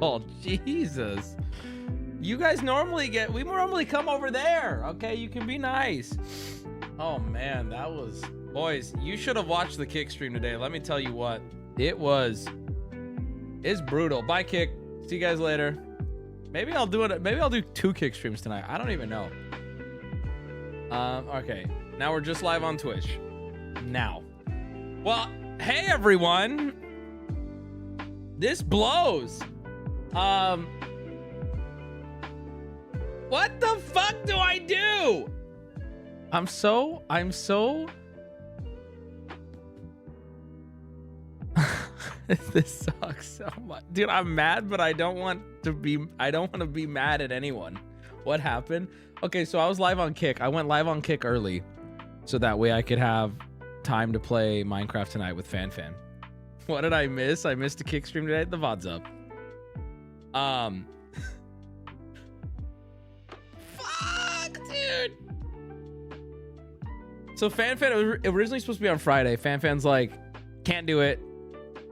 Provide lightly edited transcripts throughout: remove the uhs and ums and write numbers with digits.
Oh, Jesus. You guys normally we normally come over there. Okay, you can be nice. Oh, man, that was... Boys, you should have watched the kick stream today. Let me tell you what. It's brutal. Bye, kick. See you guys later. Maybe I'll do it. Maybe I'll do 2 kick streams tonight. I don't even know. Okay. Now we're just live on Twitch. Now. Well, hey, everyone. This blows. What the fuck do I do? I'm so this sucks so much. Dude, I'm mad, but I don't want to be mad at anyone. What happened? Okay, so I was live on Kick. I went live on Kick early so that way I could have time to play Minecraft tonight with FanFan. What did I miss? I missed a Kick stream today. The VOD's up. Fuck, dude. So FanFan, it was originally supposed to be on Friday. FanFan's like, can't do it.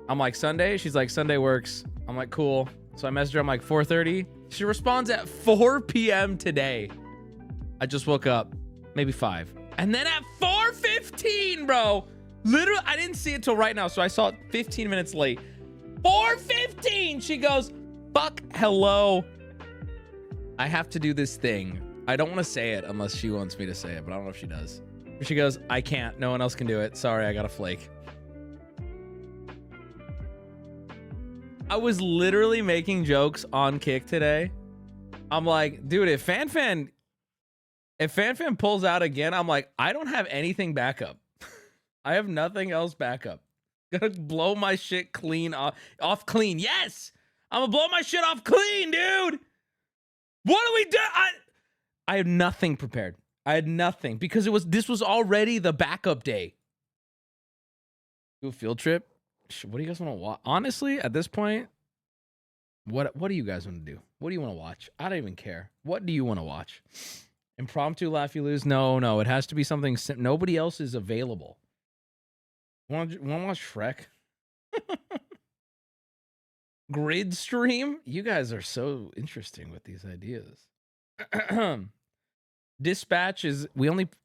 I'm like, Sunday? She's like, Sunday works. I'm like, cool. So I messaged her. I'm like, 4:30. She responds at 4 p.m. today. I just woke up, maybe 5. And then at 4:15, bro, literally, I didn't see it till right now. So I saw it 15 minutes late. 4:15, she goes, fuck, hello. I have to do this thing. I don't want to say it unless she wants me to say it, but I don't know if she does. She goes, I can't. No one else can do it. Sorry, I got a flake. I was literally making jokes on Kick today. I'm like, dude, if FanFan pulls out again, I'm like, I don't have anything backup. I have nothing else backup. Gonna blow my shit clean off clean. Yes, I'm gonna blow my shit off clean, dude. What do we do? I have nothing prepared. I had nothing because this was already the backup day. Do a field trip. What do you guys want to watch? Honestly, at this point, what do you guys want to do? What do you want to watch? I don't even care. What do you want to watch? Impromptu laugh you lose? No. It has to be something nobody else is available. Want to watch Shrek? Grid stream? You guys are so interesting with these ideas. Dispatch is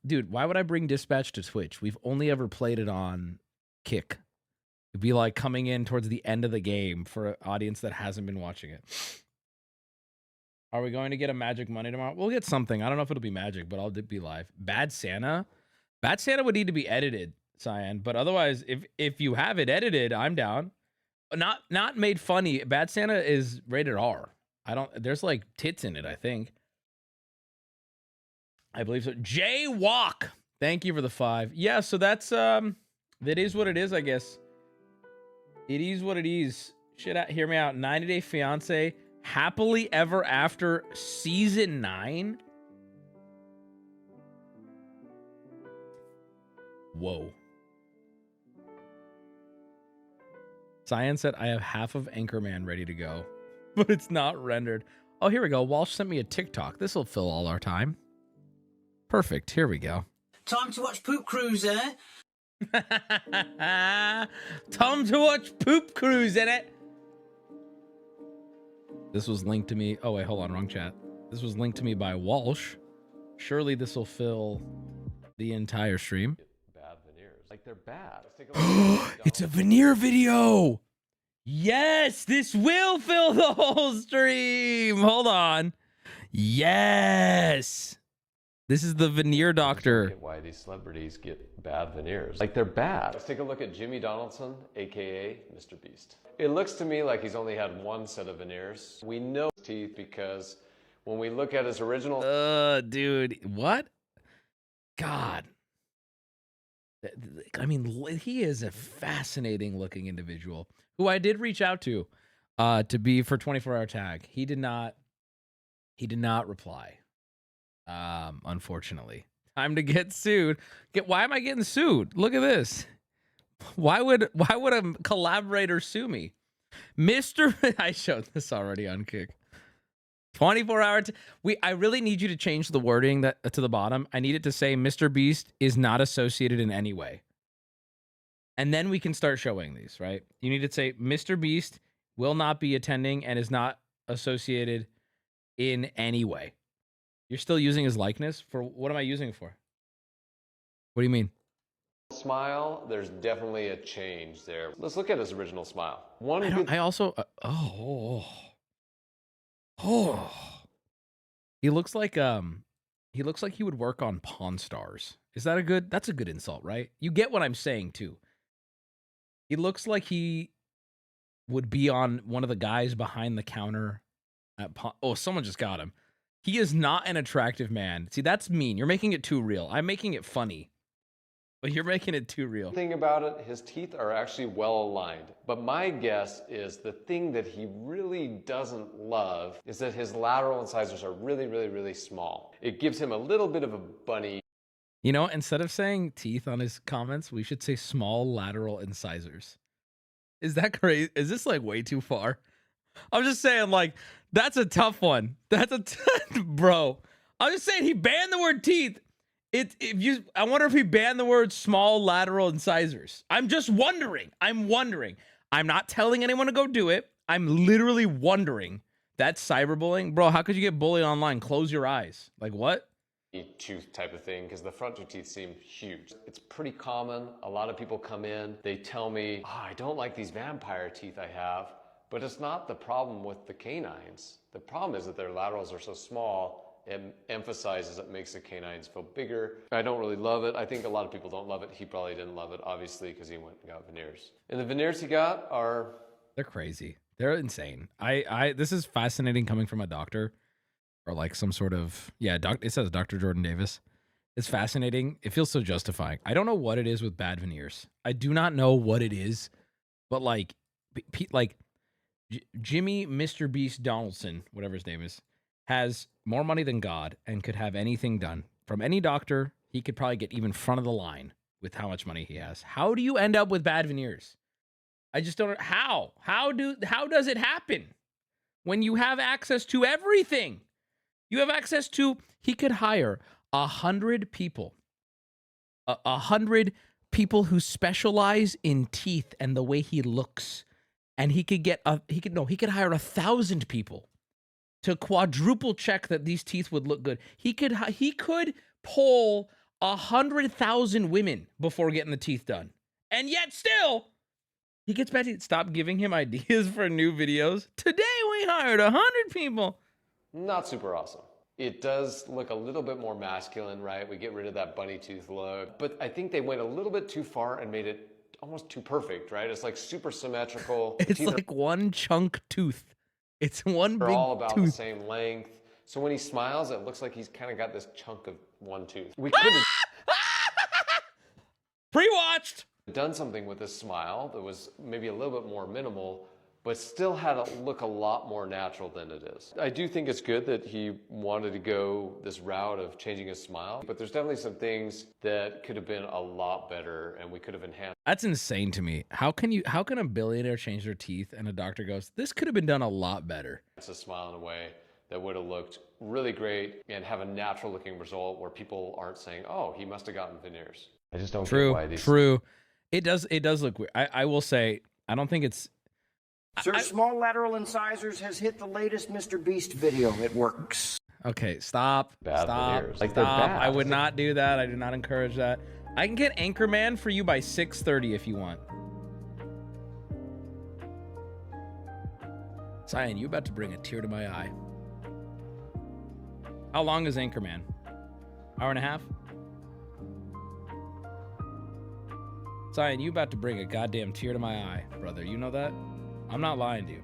dude, why would I bring Dispatch to Twitch? We've only ever played it on Kick. It'd be like coming in towards the end of the game for an audience that hasn't been watching it. Are we going to get a Magic Monday tomorrow? We'll get something. I don't know if it'll be Magic, but I'll be live. Bad Santa? Bad Santa would need to be edited, Cyan. But otherwise, if you have it edited, I'm down. Not made funny. Bad Santa is rated R. There's like tits in it, I think. I believe so. Jaywalk. Thank you for the 5. Yeah, so that's that is what it is, I guess. It is what it is. Shit, hear me out. 90 Day Fiance, Happily Ever After, Season 9. Whoa. Cyan said, I have half of Anchorman ready to go, but it's not rendered. Oh, here we go. Walsh sent me a TikTok. This will fill all our time. Perfect. Here we go. Time to watch Poop Cruiser. Time to watch Poop Cruise in it. This was linked to me. Oh, wait, hold on. Wrong chat. This was linked to me by Walsh. Surely this will fill the entire stream. Bad veneers. Like they're bad. It's a veneer video. Yes, this will fill the whole stream. Hold on. Yes. This is the veneer doctor. Why these celebrities get bad veneers. Like they're bad. Let's take a look at Jimmy Donaldson, aka Mr. Beast. It looks to me like he's only had one set of veneers. We know his teeth because when we look at his original... Dude, what? God. I mean, he is a fascinating looking individual who I did reach out to be for 24-hour tag. He did not reply. Unfortunately. Time to get sued. Why am I getting sued? Look at this. Why would a collaborator sue me? I showed this already on Kick. 24-hour. I really need you to change the wording to the bottom. I need it to say Mr. Beast is not associated in any way. And then we can start showing these, right? You need to say Mr. Beast will not be attending and is not associated in any way. You're still using his likeness for what am I using it for? What do you mean? Smile, there's definitely a change there. Let's look at his original smile. I also he looks like he would work on Pawn Stars. Is that that's a good insult, right? You get what I'm saying too. He looks like he would be on one of the guys behind the counter at someone just got him. He is not an attractive man. See, that's mean. You're making it too real. I'm making it funny. But you're making it too real. The thing about it, his teeth are actually well aligned. But my guess is the thing that he really doesn't love is that his lateral incisors are really, really, really small. It gives him a little bit of a bunny. You know, instead of saying teeth on his comments, we should say small lateral incisors. Is that crazy? Is this like way too far? I'm just saying, like, that's a tough one. Bro. I'm just saying he banned the word teeth. I wonder if he banned the word small lateral incisors. I'm just wondering. I'm not telling anyone to go do it. I'm literally wondering. That's cyberbullying. Bro, how could you get bullied online? Close your eyes. Like what? Tooth type of thing, because the front two teeth seem huge. It's pretty common. A lot of people come in, they tell me, I don't like these vampire teeth I have, but it's not the problem with the canines. The problem is that their laterals are so small. It emphasizes it makes the canines feel bigger. I don't really love it. I think a lot of people don't love it. He probably didn't love it, obviously, because he went and got veneers. And the veneers he got are... They're crazy. They're insane. This is fascinating coming from a doctor or like some sort of... Yeah, it says Dr. Jordan Davis. It's fascinating. It feels so justifying. I don't know what it is with bad veneers. I do not know what it is, but like Jimmy Mr. Beast Donaldson, whatever his name is, has more money than God and could have anything done. From any doctor, he could probably get even front of the line with how much money he has. How do you end up with bad veneers? I just don't know. How? How does it happen when you have access to everything? You have access to, he could hire 100 people. 100 people who specialize in teeth and the way he looks. And he could hire 1,000 people to quadruple check that these teeth would look good. He could poll 100,000 women before getting the teeth done. And yet still, he gets bad teeth. Stop giving him ideas for new videos. Today we hired 100 people. Not super awesome. It does look a little bit more masculine, right? We get rid of that bunny tooth look. But I think they went a little bit too far and made it almost too perfect, right? It's like super symmetrical. It's like one chunk tooth. It's one big tooth. They're all about the same length. So when he smiles, it looks like he's kind of got this chunk of one tooth. We could have pre-watched. Done something with this smile that was maybe a little bit more minimal, but still had to look a lot more natural than it is. I do think it's good that he wanted to go this route of changing his smile, but there's definitely some things that could have been a lot better and we could have enhanced. That's insane to me. How can a billionaire change their teeth and a doctor goes, this could have been done a lot better? It's a smile in a way that would have looked really great and have a natural looking result where people aren't saying, oh, he must have gotten veneers. I just don't get why these... True. It does look weird. I will say, I don't think it's... Sir, small lateral incisors has hit the latest Mr. Beast video. It works. Okay, stop. Bad veneers. Like, Stop. they're bad. I would not do that. I do not encourage that. I can get Anchorman for you by 6:30 if you want. Cyan, you about to bring a tear to my eye. How long is Anchorman? Hour and a half? Cyan, you about to bring a goddamn tear to my eye, brother. You know that? I'm not lying to you.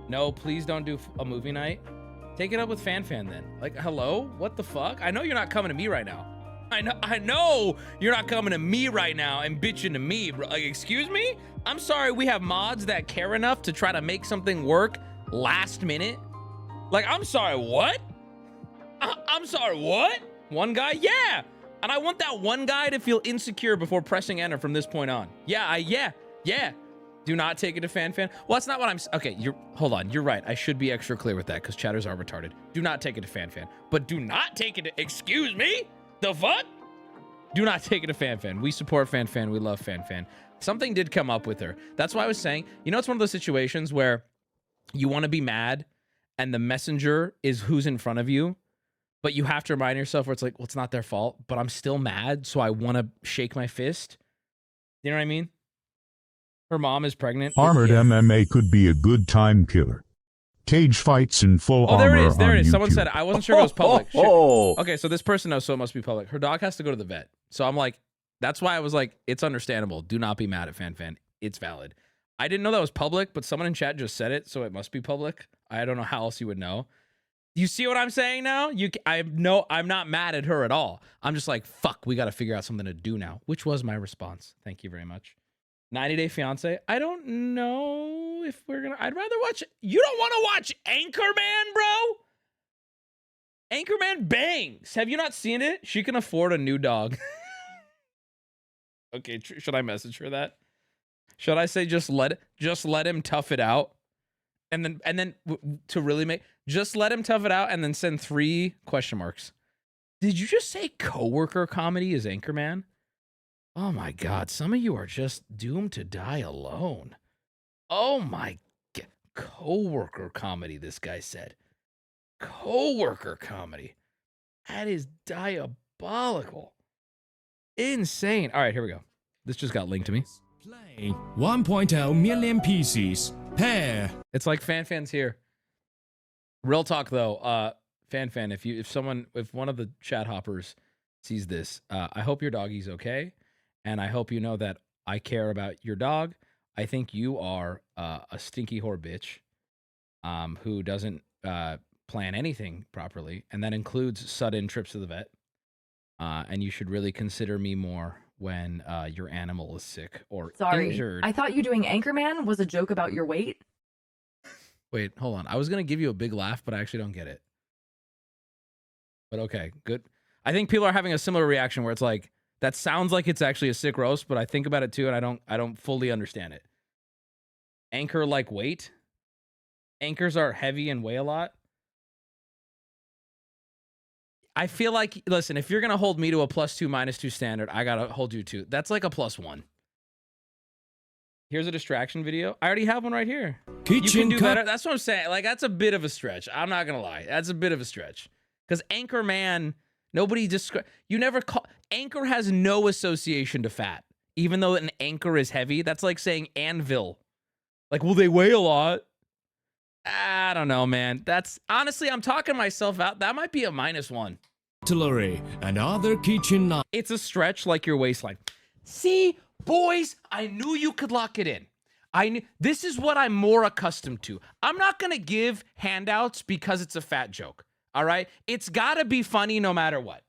No, please don't do a movie night. Take it up with FanFan then. Like, hello? What the fuck? I know you're not coming to me right now. I know you're not coming to me right now and bitching to me, bro. Like, excuse me? I'm sorry we have mods that care enough to try to make something work last minute. Like, I'm sorry, what? I'm sorry, what? One guy? Yeah. And I want that one guy to feel insecure before pressing enter from this point on. Yeah. Do not take it to FanFan. Well, that's not what I'm... Okay, hold on. You're right. I should be extra clear with that because chatters are retarded. Do not take it to FanFan. But do not take it to... Excuse me? The fuck? Do not take it to FanFan. We support FanFan. We love FanFan. Something did come up with her. That's why I was saying, you know, it's one of those situations where you want to be mad and the messenger is who's in front of you, but you have to remind yourself where it's like, well, it's not their fault, but I'm still mad, so I want to shake my fist. You know what I mean? Her mom is pregnant. Armored MMA could be a good time killer. Cage fights in full armor. Oh, there it is. There on it is. YouTube. Someone said it. I wasn't sure it was public. Oh, Okay, so this person knows, so it must be public. Her dog has to go to the vet. So I'm like, that's why I was like, it's understandable. Do not be mad at FanFan. It's valid. I didn't know that was public, but someone in chat just said it, so it must be public. I don't know how else you would know. You see what I'm saying now? I'm not mad at her at all. I'm just like, fuck, we got to figure out something to do now, which was my response. Thank you very much. 90 Day Fiance. I don't know if we're going to... I'd rather watch... You don't want to watch Anchorman, bro? Anchorman bangs. Have you not seen it? She can afford a new dog. Okay, should I message her that? Should I say just let him tough it out? And then to really make... Just let him tough it out and then send 3 question marks. Did you just say coworker comedy is Anchorman? Oh my God, some of you are just doomed to die alone. Oh my God. Coworker comedy, this guy said. Coworker comedy. That is diabolical. Insane. All right, here we go. This just got linked to me. Play 1.0 million pieces. Pair. It's like FanFan's here. Real talk though, FanFan, if one of the chat hoppers sees this, I hope your doggy's okay. And I hope you know that I care about your dog. I think you are a stinky whore bitch who doesn't plan anything properly. And that includes sudden trips to the vet. And you should really consider me more when your animal is sick or injured. I thought you doing Anchorman was a joke about your weight. Wait, hold on. I was going to give you a big laugh, but I actually don't get it. But okay, good. I think people are having a similar reaction where it's like, that sounds like it's actually a sick roast, but I think about it too, and I don't fully understand it. Anchor like weight? Anchors are heavy and weigh a lot? I feel like, listen, if you're going to hold me to a +2, -2 standard, I got to hold you to. That's like a +1. Here's a distraction video. I already have one right here. You can do better. That's what I'm saying. Like, that's a bit of a stretch. I'm not going to lie. That's a bit of a stretch. Because Anchorman, nobody you never call... Anchor has no association to fat. Even though an anchor is heavy, that's like saying anvil. Like, well, they weigh a lot. I don't know, man. That's... Honestly, I'm talking myself out. That might be a -1. Artillery and other kitchen knives. It's a stretch like your waistline. See, boys, I knew you could lock it in. This is what I'm more accustomed to. I'm not going to give handouts because it's a fat joke. All right? It's got to be funny no matter what.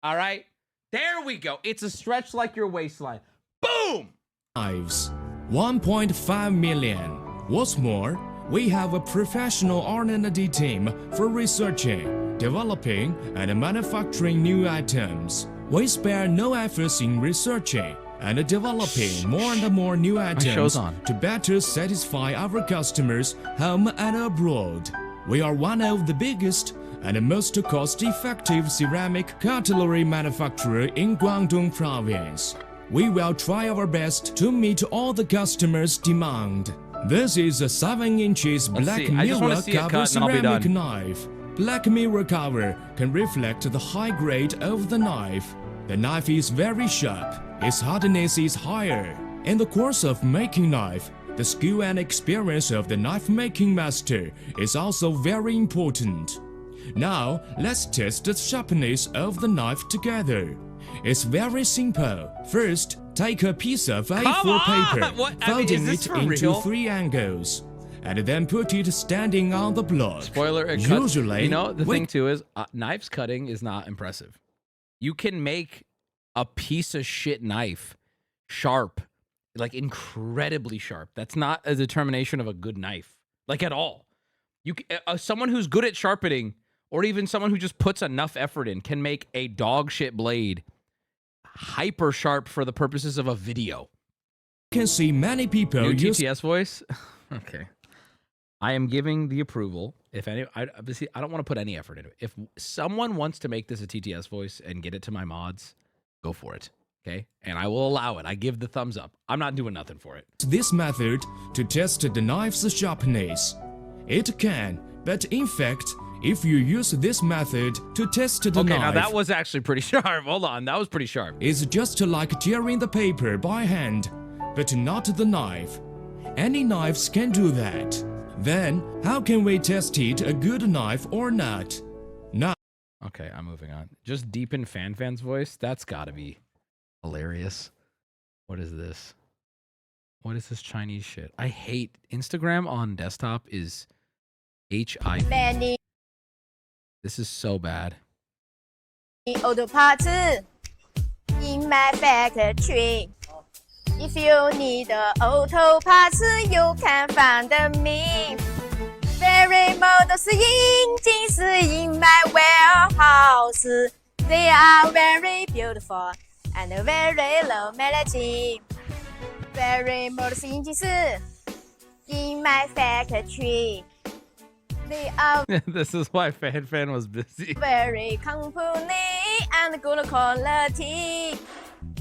All right? There we go. It's a stretch like your waistline. Boom! Knives. 1.5 million. What's more, we have a professional R&D team for researching, developing, and manufacturing new items. We spare no efforts in researching and developing more and more new items to better satisfy our customers home and abroad. We are one of the biggest and most cost-effective ceramic cutlery manufacturer in Guangdong province. We will try our best to meet all the customers' demand. This is a 7 inches black mirror cover ceramic knife. Black mirror cover can reflect the high grade of the knife. The knife is very sharp. Its hardness is higher. In the course of making knife, the skill and experience of the knife-making master is also very important. Now, let's test the sharpness of the knife together. It's very simple. First, take a piece of A4 paper, folding it into 3 angles, and then put it standing on the block. Spoiler, it cuts. You know, the thing too is, knives cutting is not impressive. You can make a piece of shit knife sharp, like incredibly sharp. That's not a determination of a good knife, like at all. Someone who's good at sharpening, or even someone who just puts enough effort in, can make a dog shit blade hyper sharp for the purposes of a video. You can see many people New TTS voice. Okay, I am giving the approval. If any, I don't want to put any effort into it. If someone wants to make this a TTS voice and get it to my mods, go for it. Okay, and I will allow it. I give the thumbs up. I'm not doing nothing for it. This method to test the knife's sharpness. It can, but in fact, if you use this method to test the Okay, knife, now that was actually pretty sharp. Hold on, that was pretty sharp. it's just like tearing the paper by hand, but not the knife. Any knives can do that. Then, how can we test it a good knife or not? Now, Okay, I'm moving on. Just deepen Fanfan's voice. That's gotta be hilarious. What is this? What is this Chinese shit? I hate Instagram on desktop is HIV. Many This is so bad. auto parts in my factory. If you need auto parts, you can find me. Very models engines in my warehouse. They are very beautiful and very low melody. Very models engines in my factory. They are This is why Fan was busy. very company and good quality.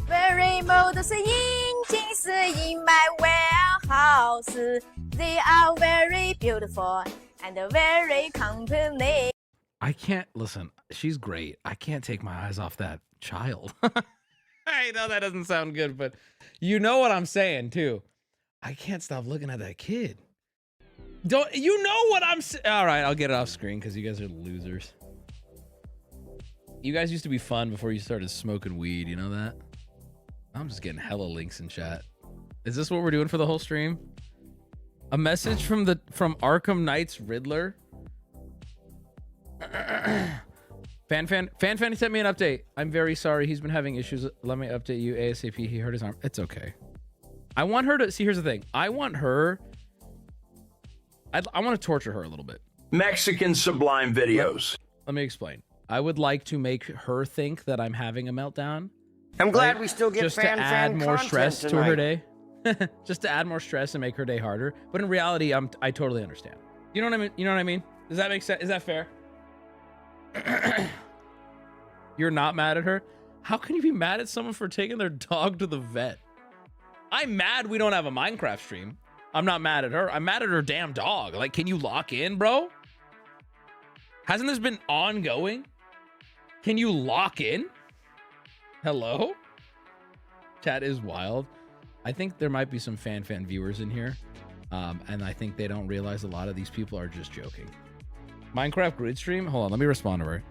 Very models engines in my warehouse. They are very beautiful and very company. I can't listen. She's great. I can't take my eyes off that child. I know that doesn't sound good, but you know what I'm saying too. I can't stop looking at that kid. Don't you know what I'm saying? All right, I'll get it off screen because you guys are losers. You guys used to be fun before you started smoking weed. You know that? I'm just getting hella links in chat. Is this what we're doing for the whole stream? A message from Arkham Knight's Riddler. Fan sent me an update. I'm very sorry. He's been having issues. Let me update you ASAP. He hurt his arm. It's okay. I want her to see. Here's the thing. I want her. I want to torture her a little bit. Mexican Sublime videos. Let me explain. I would like to make her think that I'm having a meltdown. I'm glad we still get Just to fan add more content stress tonight. to her day. Just to add more stress and make her day harder. But in reality, I totally understand. You know what I mean? You know what I mean? Does that make sense? Is that fair? You're not mad at her? How can you be mad at someone for taking their dog to the vet? I'm mad we don't have a Minecraft stream. I'm not mad at her. I'm mad at her damn dog. Like, can you lock in, bro? Hasn't this been ongoing? Can you lock in? Hello? Chat is wild. I think there might be some fan viewers in here. And I think they don't realize a lot of these people are just joking. Minecraft grid stream? Hold on, let me respond to her.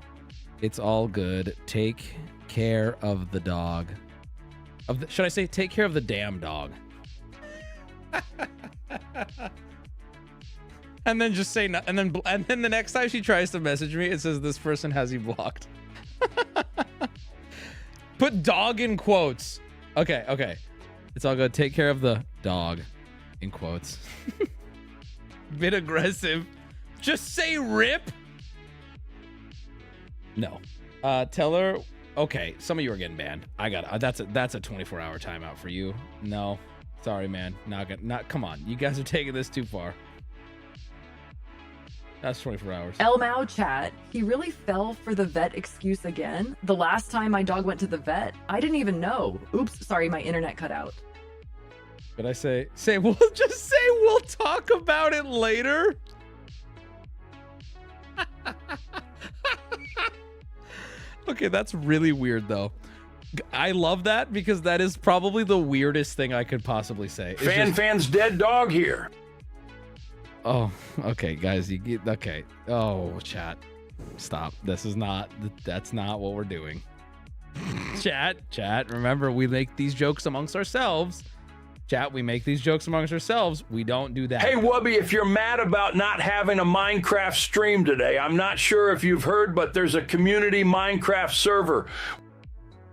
It's all good. Take care of the dog. Should I say take care of the damn dog? And then just say no, and then the next time she tries to message me, it says this person has you blocked. Put dog in quotes. Okay. It's all good. Take care of the dog in quotes. Bit aggressive. Just say rip. No. Tell her. Okay, some of you are getting banned. I got that's a 24-hour timeout for you. No. Sorry, man. Not come on. You guys are taking this too far. That's 24 hours. Elmao chat, he really fell for the vet excuse again. The last time my dog went to the vet, I didn't even know. Oops, sorry, my internet cut out. But I say we'll just say we'll talk about it later. Okay, that's really weird though. I love that because that is probably the weirdest thing I could possibly say. Fan's dead dog here. Oh, okay, guys. Okay. Oh, chat. Stop. That's not what we're doing. Chat. Remember, we make these jokes amongst ourselves. Chat, we make these jokes amongst ourselves. We don't do that. Hey, Wubby, if you're mad about not having a Minecraft stream today, I'm not sure if you've heard, but there's a community Minecraft server.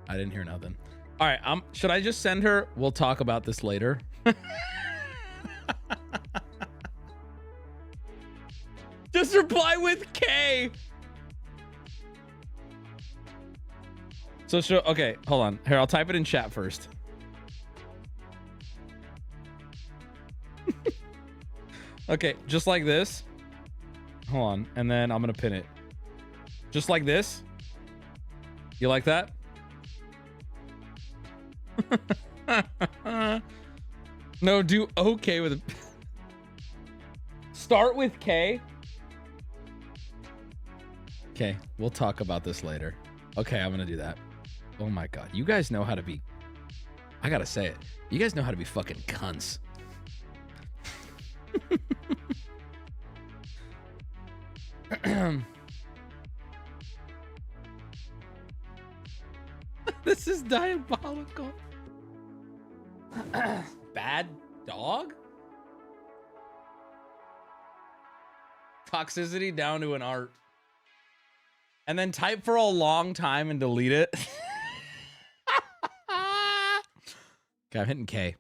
I didn't hear nothing. All right. Should I just send her? We'll talk about this later. Just reply with K. So okay, hold on. Here, I'll type it in chat first. Okay, just like this. Hold on, and then I'm gonna pin it. Just like this. You like that? No, do okay with a... Start with K. Okay, we'll talk about this later. Okay, I'm gonna do that. Oh my god, you guys know how to be... I gotta say it. You guys know how to be fucking cunts. This is diabolical. Bad dog? Toxicity down to an art. And then type for a long time and delete it. Okay, I'm hitting K.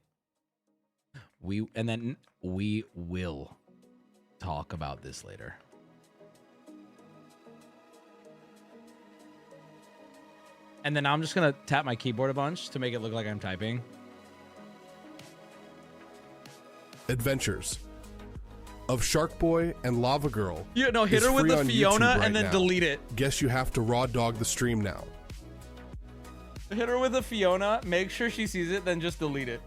And then we will talk about this later. And then I'm just gonna tap my keyboard a bunch to make it look like I'm typing. Adventures of Shark Boy and Lava Girl. Yeah, no, hit her with the Fiona and then delete it. Guess you have to raw dog the stream now. Hit her with a Fiona, make sure she sees it, then just delete it.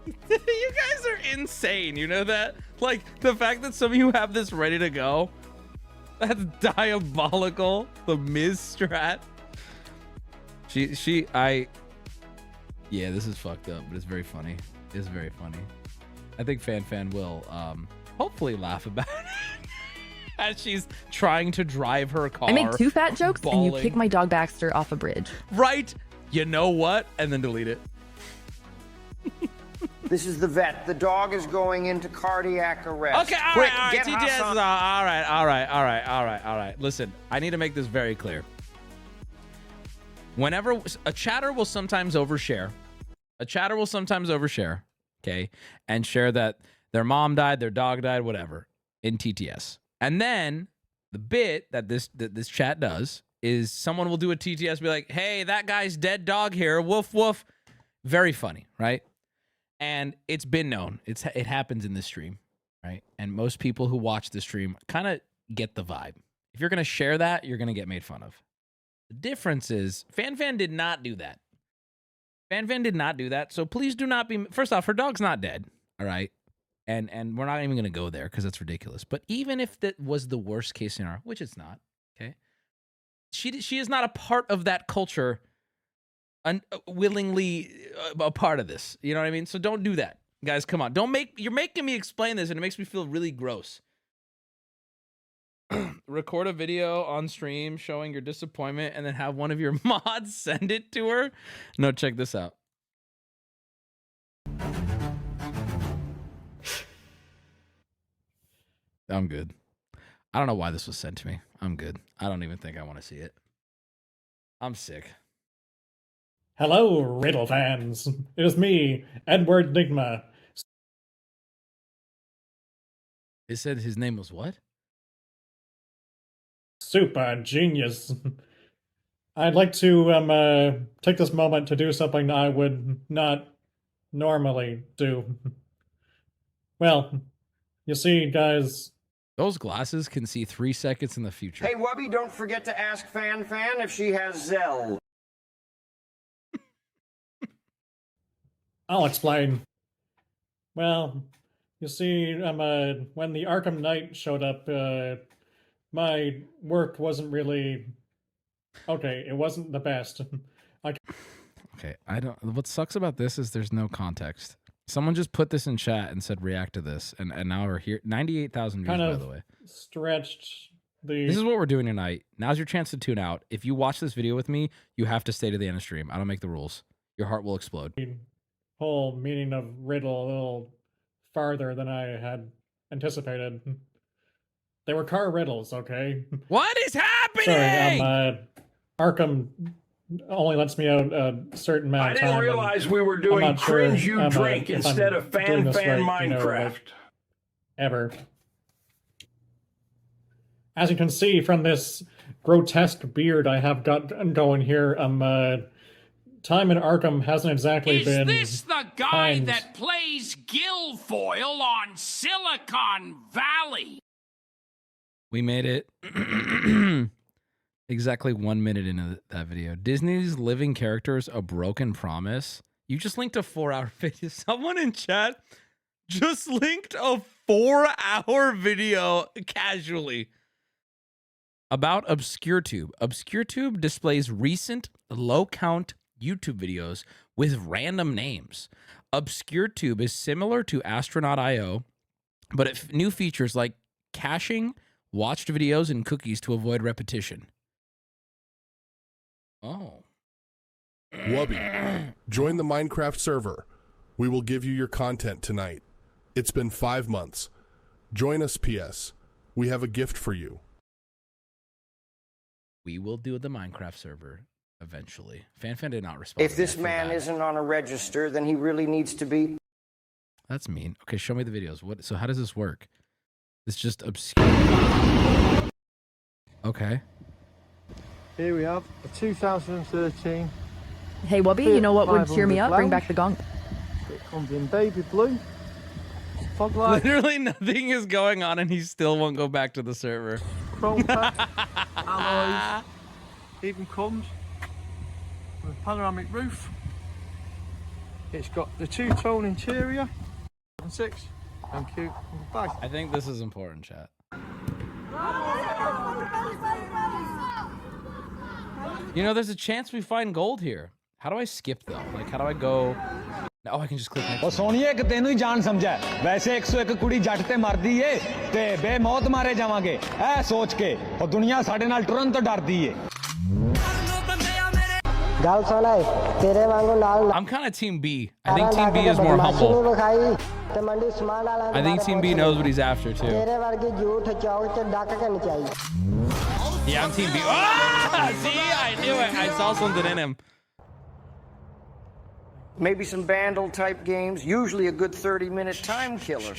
You guys are insane, you know that? Like, the fact that some of you have this ready to go, that's diabolical. The Miz strat. Yeah, this is fucked up, but it's very funny. It's very funny. I think Fan will hopefully laugh about it as she's trying to drive her car. I make 2 fat jokes and you bawling. kick my dog Baxter off a bridge. Right? You know what? And then delete it. This is the vet. The dog is going into cardiac arrest. Okay, all Quick, right, get TTS. Hassan. All right. Listen, I need to make this very clear. Whenever a chatter will sometimes overshare, okay, and share that their mom died, their dog died, whatever, in TTS. And then the bit that this chat does is someone will do a TTS, be like, hey, that guy's dead dog here, woof, woof. Very funny, right? And it's been known. It happens in this stream, right? And most people who watch the stream kind of get the vibe. If you're going to share that, you're going to get made fun of. The difference is Fan did not do that. Fan did not do that. So please do not be... First off, her dog's not dead, all right? And we're not even going to go there because that's ridiculous. But even if that was the worst case scenario, which it's not, okay? She is not a part of that culture, willingly a part of this. You know what I mean? So don't do that. Guys, come on. You're making me explain this and it makes me feel really gross. Record a video on stream showing your disappointment and then have one of your mods send it to her. No, check this out. I'm good. I don't know why this was sent to me. I'm good. I don't even think I want to see it. I'm sick. Hello, Riddle fans. It is me, Edward Nigma. It said his name was what? Super genius. I'd like to take this moment to do something I would not normally do. Well, you see, guys... Those glasses can see 3 seconds in the future. Hey, Wubby, don't forget to ask Fan if she has Zell. I'll explain. Well, you see, when the Arkham Knight showed up, my work wasn't really... Okay, it wasn't the best. Okay, what sucks about this is there's no context. Someone just put this in chat and said react to this, and now we're here. 98,000 views, by the way. Stretched the... This is what we're doing tonight. Now's your chance to tune out. If you watch this video with me, you have to stay to the end of stream. I don't make the rules. Your heart will explode. Whole meaning of riddle a little farther than I had anticipated. They were car riddles, okay? What is happening? Sorry, Arkham only lets me out a certain amount of time. I didn't realize we were doing cringe you drink instead of fan Minecraft. Ever. As you can see from this grotesque beard I have got going here, time in Arkham hasn't exactly been... Is this the guy that plays Guilfoyle on Silicon Valley? We made it Exactly 1 minute into that video. Disney's living characters, A Broken Promise. You just linked a 4-hour video. Someone in chat just linked a 4-hour video casually about ObscureTube. ObscureTube displays recent low-count YouTube videos with random names. ObscureTube is similar to Astronaut.io, but new features like caching watched videos and cookies to avoid repetition. Oh. Wubby, join the Minecraft server. We will give you your content tonight. It's been 5 months. Join us, PS. We have a gift for you. We will do the Minecraft server eventually. FanFan did not respond. If this man isn't on a register, then he really needs to be. That's mean. Okay, show me the videos. What? So how does this work? It's just obscure. Okay. Here we have a 2013. Hey, Wubby, you know what would cheer me up? Bring back the gong. It comes in baby blue. Fog light. Literally nothing is going on and he still won't go back to the server. Chrome pack, alloys. Even comes with a panoramic roof. It's got the two-tone interior. 6. Thank you. Bye. I think this is important, chat. You know, there's a chance we find gold here. How do I skip though? Like, how do I go? Oh, I can just click next. ਉਹ ਸੋਨੀਏ ਕਿ ਤੈਨੂੰ ਹੀ ਜਾਣ ਸਮਝਿਆ ਵੈਸੇ 101 ਕੁੜੀ ਜੱਟ ਤੇ ਮਰਦੀ ਏ ਤੇ ਬੇਮੌਤ ਮਾਰੇ ਜਾਵਾਂਗੇ ਐ ਸੋਚ ਕੇ ਉਹ ਦੁਨੀਆ ਸਾਡੇ ਨਾਲ ਟੁਰਨ ਤੋਂ ਡਰਦੀ ਏ ਗੱਲ ਸੁਣ ਏ ਤੇਰੇ ਵਾਂਗੂ ਨਾਲ I'm kind of Team B. I think Team B is more humble. ਤੇ ਮੰਡੀ ਸਮਾਨ ਵਾਲਾ I think Team B knows what he's after too. ਤੇਰੇ ਵਰਗੀ ਝੂਠ ਚੌਕ ਤੇ ਡੱਕ ਕੇ ਨਹੀਂ ਚਾਹੀ Yeah, I'm Team B. Ah! See, I knew it. I saw something in him. Maybe some Vandal type games. Usually a good 30-minute time killer.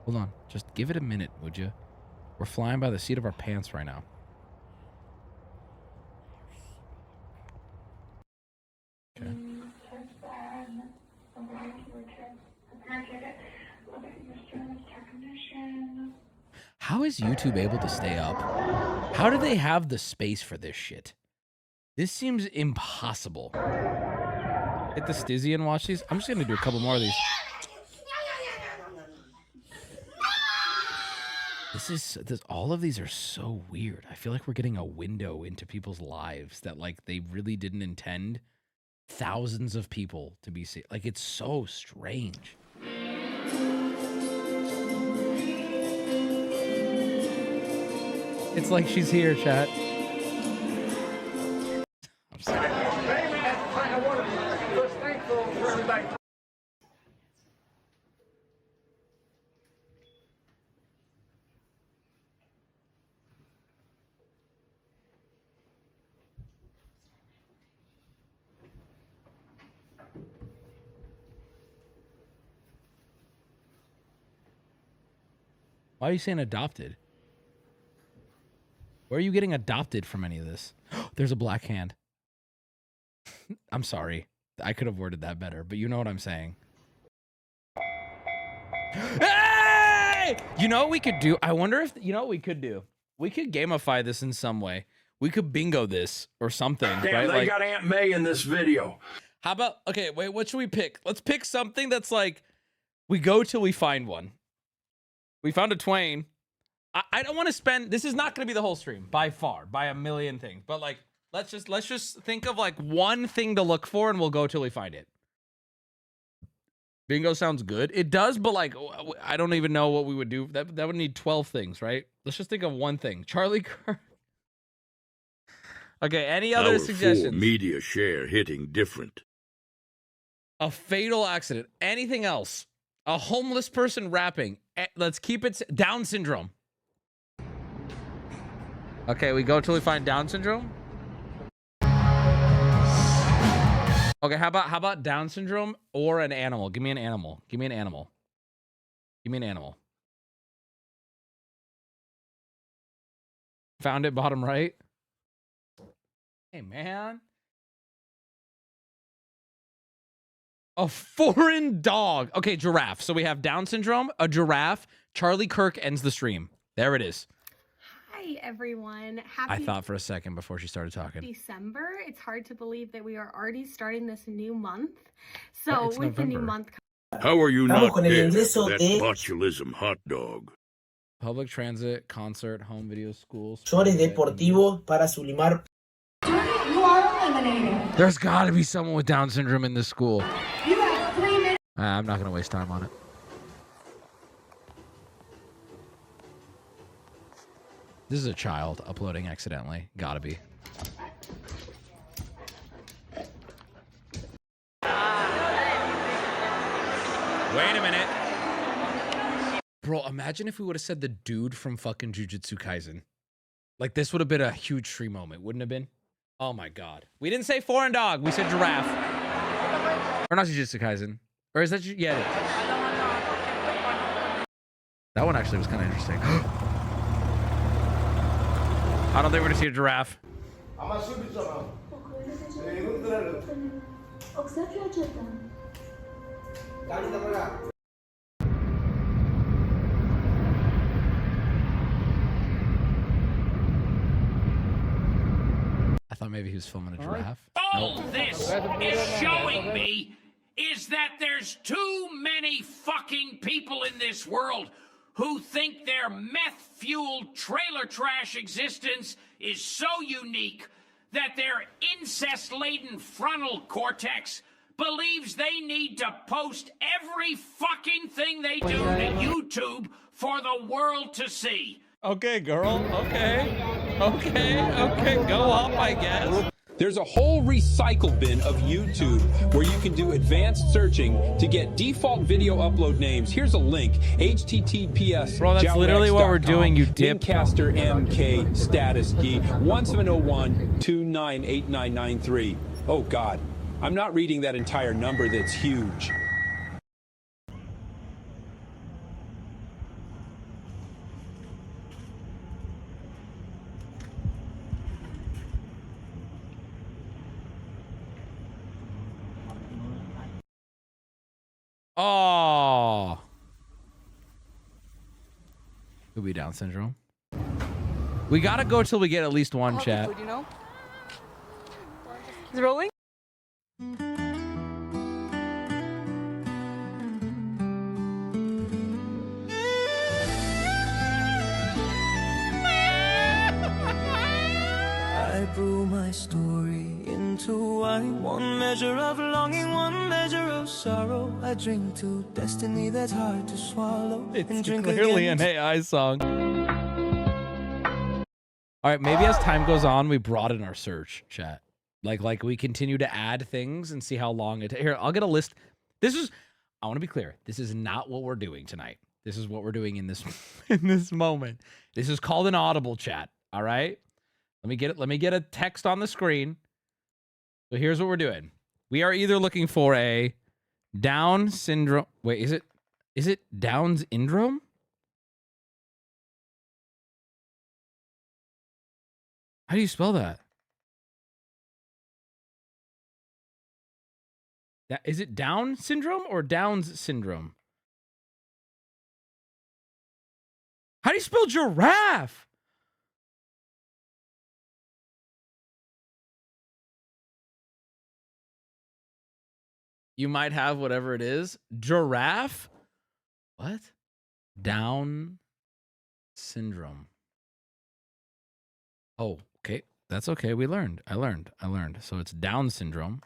Hold on. Just give it a minute, would you? We're flying by the seat of our pants right now. Okay. How is YouTube able to stay up? How do they have the space for this shit? This seems impossible. Hit the stizzy and watch these. I'm just gonna do a couple more of these. All of these are so weird. I feel like we're getting a window into people's lives that like they really didn't intend thousands of people to be seen. Like it's so strange. It's like she's here, chat. I'm sorry. Why are you saying adopted? Where are you getting adopted from any of this? There's a black hand. I'm sorry. I could have worded that better, but you know what I'm saying. Hey! You know what we could do? I wonder if, you know what we could do? We could gamify this in some way. We could bingo this or something. Damn, right? they Like, got Aunt May in this video. how about, okay, wait, what should we pick? Let's pick something that's like, we go till we find one. We found a Twain. I don't want to spend, this is not going to be the whole stream by far, by a million things, but like, let's just think of like one thing to look for and we'll go till we find it. Bingo sounds good. It does, but like, I don't even know what we would do. That would need 12 things, right? Let's just think of one thing. Charlie Kirk. Okay, any other suggestions? Media share hitting different. A fatal accident. Anything else? A homeless person rapping. Let's keep it Down syndrome. Okay, we go till we find Down syndrome. Okay, how about Down syndrome or an animal? Give me an animal. Give me an animal. Give me an animal. Found it, bottom right. Hey, man. A foreign dog. Okay, giraffe. So we have Down syndrome, a giraffe. Charlie Kirk ends the stream. There it is. Hi. Hi, everyone. Happy I thought for a second before she started talking. December. It's hard to believe that we are already starting this new month. So It's with the new November. month. How are you Vamos not con el dead inglés for that de- botulism hot dog? Public transit, concert, home video, schools. Sores deportivos para sublimar. You are eliminated. There's got to be someone with Down syndrome in this school. You have 3 minutes. I'm not going to waste time on it. This is a child uploading accidentally. Gotta be. Wait a minute. Bro, imagine if we would have said the dude from fucking Jujutsu Kaisen. Like, this would have been a huge tree moment, wouldn't it have been? Oh my god. We didn't say foreign dog. We said giraffe. Or not Jujutsu Kaisen. Or is that... Yeah, it is. That one actually was kind of interesting. I don't think we're going to see a giraffe. I thought maybe he was filming a giraffe. All this is showing me is that there's too many fucking people in this world who think their meth-fueled trailer trash existence is so unique that their incest-laden frontal cortex believes they need to post every fucking thing they do to YouTube for the world to see. Okay, girl. Okay. Go up, I guess. There's a whole recycle bin of YouTube where you can do advanced searching to get default video upload names. Here's a link, https. Bro, that's literally what we're doing, you dip. Caster MK status key 1701298993. Oh God, I'm not reading that entire number. That's huge. Oh. Could be Down syndrome. We gotta go till we get at least one chat. Food, you know? Is it rolling? I brew my story into wine. One measure of longing, one measure of sorrow. I drink to destiny that's hard to swallow. It's clearly an AI song. All right, maybe as time goes on, we broaden our search, chat. Like we continue to add things and see how long it... Here, I'll get a list. I want to be clear. This is not what we're doing tonight. This is what we're doing in this moment. This is called an audible chat, all right? Let me get a text on the screen. So here's what we're doing. We are either looking for a Down syndrome. Wait, is it Down's syndrome? How do you spell that? Is it Down syndrome or Down's syndrome? How do you spell giraffe? You might have whatever it is. Giraffe? What? Down syndrome. Oh, okay. That's okay. I learned. So it's Down syndrome.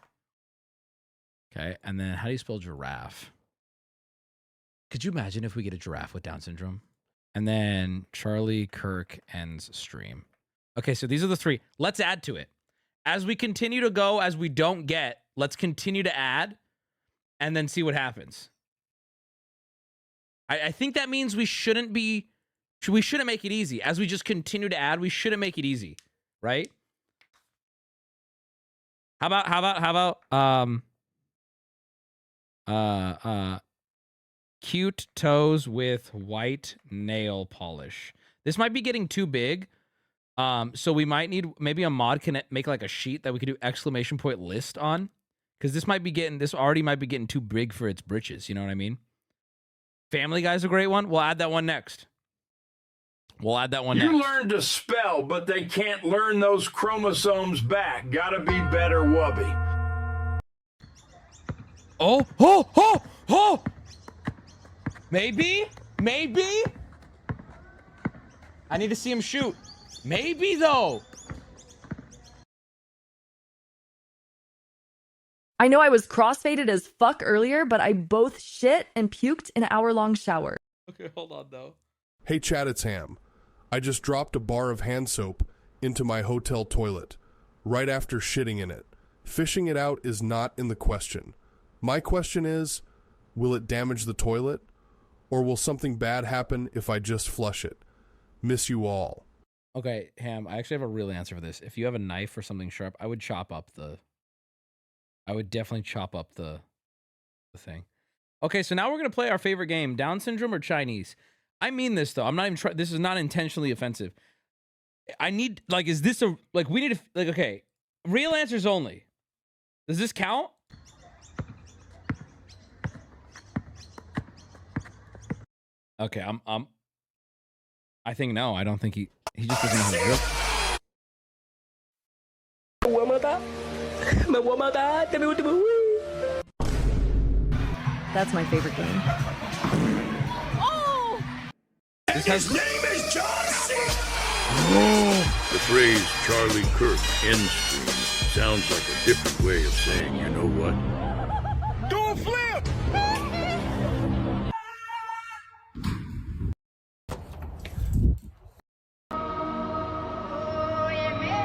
Okay. And then how do you spell giraffe? Could you imagine if we get a giraffe with Down syndrome? And then Charlie Kirk ends stream. Okay. So these are the three. Let's add to it. As we continue to go, as we don't get, let's continue to add. And then see what happens. I think that means we shouldn't make it easy. As we just continue to add, we shouldn't make it easy, right? How about cute toes with white nail polish. This might be getting too big. So we might need maybe a mod can make like a sheet that we could do exclamation point list on. Because this already might be getting too big for its britches. You know what I mean? Family Guy's a great one. We'll add that one next. We'll add that one You next. learn to spell, but they can't learn those chromosomes back. Gotta be better, Wubby. Oh! Maybe? I need to see him shoot. Maybe, though. I know I was crossfaded as fuck earlier, but I both shit and puked in an hour-long shower. Okay, hold on, though. Hey Chad, it's Ham. I just dropped a bar of hand soap into my hotel toilet, right after shitting in it. Fishing it out is not in the question. My question is, will it damage the toilet? Or will something bad happen if I just flush it? Miss you all. Okay, Ham, I actually have a real answer for this. If you have a knife or something sharp, I would definitely chop up the thing. Okay, so now we're going to play our favorite game, Down syndrome or Chinese. I mean this, though. I'm not even trying. This is not intentionally offensive. I need, like, is this a, like, we need to, like, okay, real answers only. Does this count? Okay, I think no. I don't think he just doesn't have a grip. That's my favorite game. Oh! His name is John C. The phrase Charlie Kirk end stream sounds like a different way of saying, you know what? Do a flip!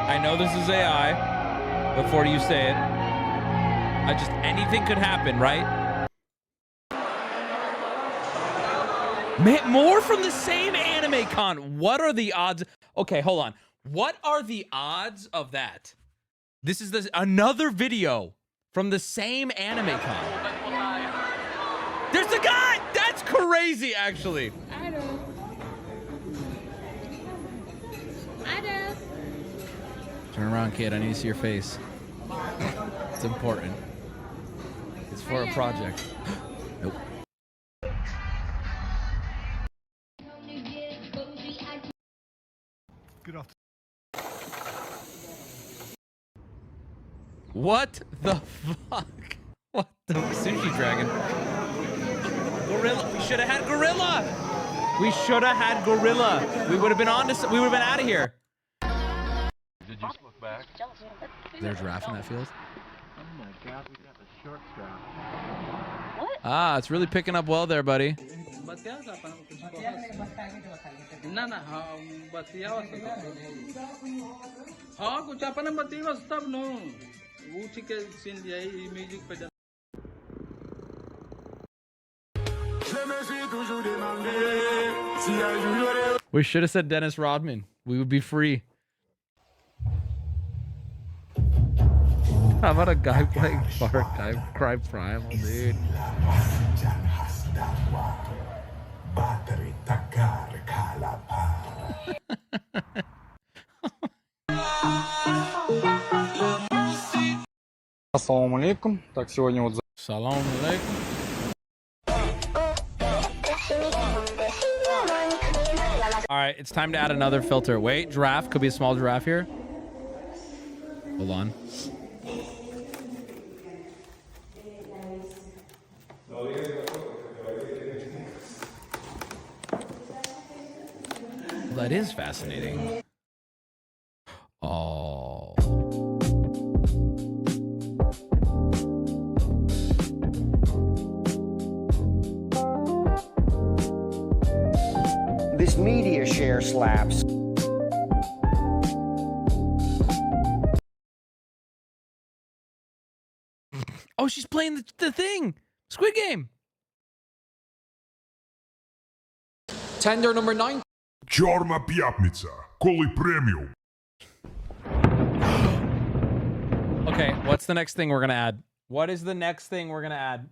I know this is AI. Before you say it, anything could happen, right? Man, more from the same anime con. What are the odds? Okay, hold on. What are the odds of that? This is another video from the same anime con. There's a guy! That's crazy, actually. I know. Turn around, kid. I need to see your face. It's important. It's for a project. Nope. Get off. What the fuck? What the sushi dragon? Gorilla. We should have had gorilla. We should have had gorilla. We would have been on to. We would have been out of here. Did you look back? There's giraffe in that field. Oh my God, we got the short straw. Ah, it's really picking up well there, buddy. We should have said Dennis Rodman. We would be free. How about a guy playing Far Cry Primal, dude? Ассаламу алейкум. Так, сегодня вот... Салам алейкум. All right, it's time to add another filter. Wait, giraffe. Could be a small giraffe here. Hold on. That is fascinating. Oh. This media share slaps. Oh, she's playing the thing. Squid Game. Tender number 9. Чорна п'ятниця. Коли преміум. Okay, what's the next thing we're gonna add? What is the next thing we're gonna add?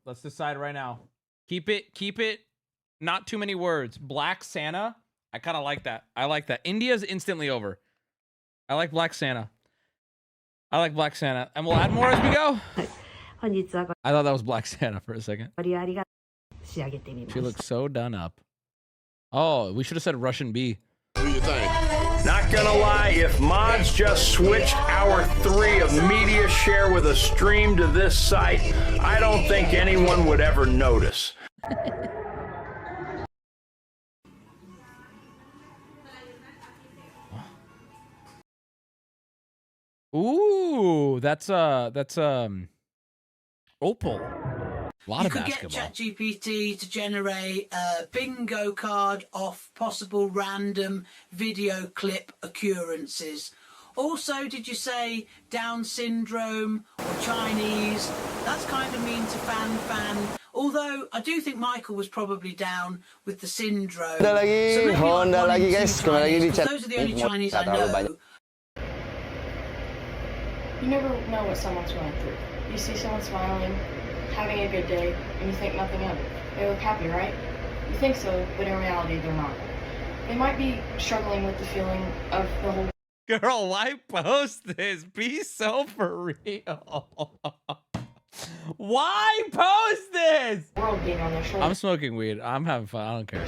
Let's decide right now. Keep it. Not too many words. Black Santa. I kind of like that. I like that. India's instantly over. I like Black Santa. And we'll add more as we go. I thought that was Black Santa for a second. She looks so done up. Oh, we should have said Russian B. Who you think? Not gonna lie, if mods just switched our 3 of media share with a stream to this site, I don't think anyone would ever notice. Ooh, that's Opal. A lot You of could basketball. get ChatGPT to generate a bingo card off possible random video clip occurrences. Also, did you say Down syndrome or Chinese? That's kind of mean to Fan. Although I do think Michael was probably down with the syndrome. So maybe like 1 in 2 Chinese, 'cause those are the only Chinese I know. You never know what someone's going through. You see someone smiling, having a good day, and you think nothing of it. They look happy, right? You think so, but in reality, they're not. They might be struggling with the feeling of the whole... Girl, why post this? Be so for real. Why post this? World being on their shoulders. I'm smoking weed. I'm having fun. I don't care.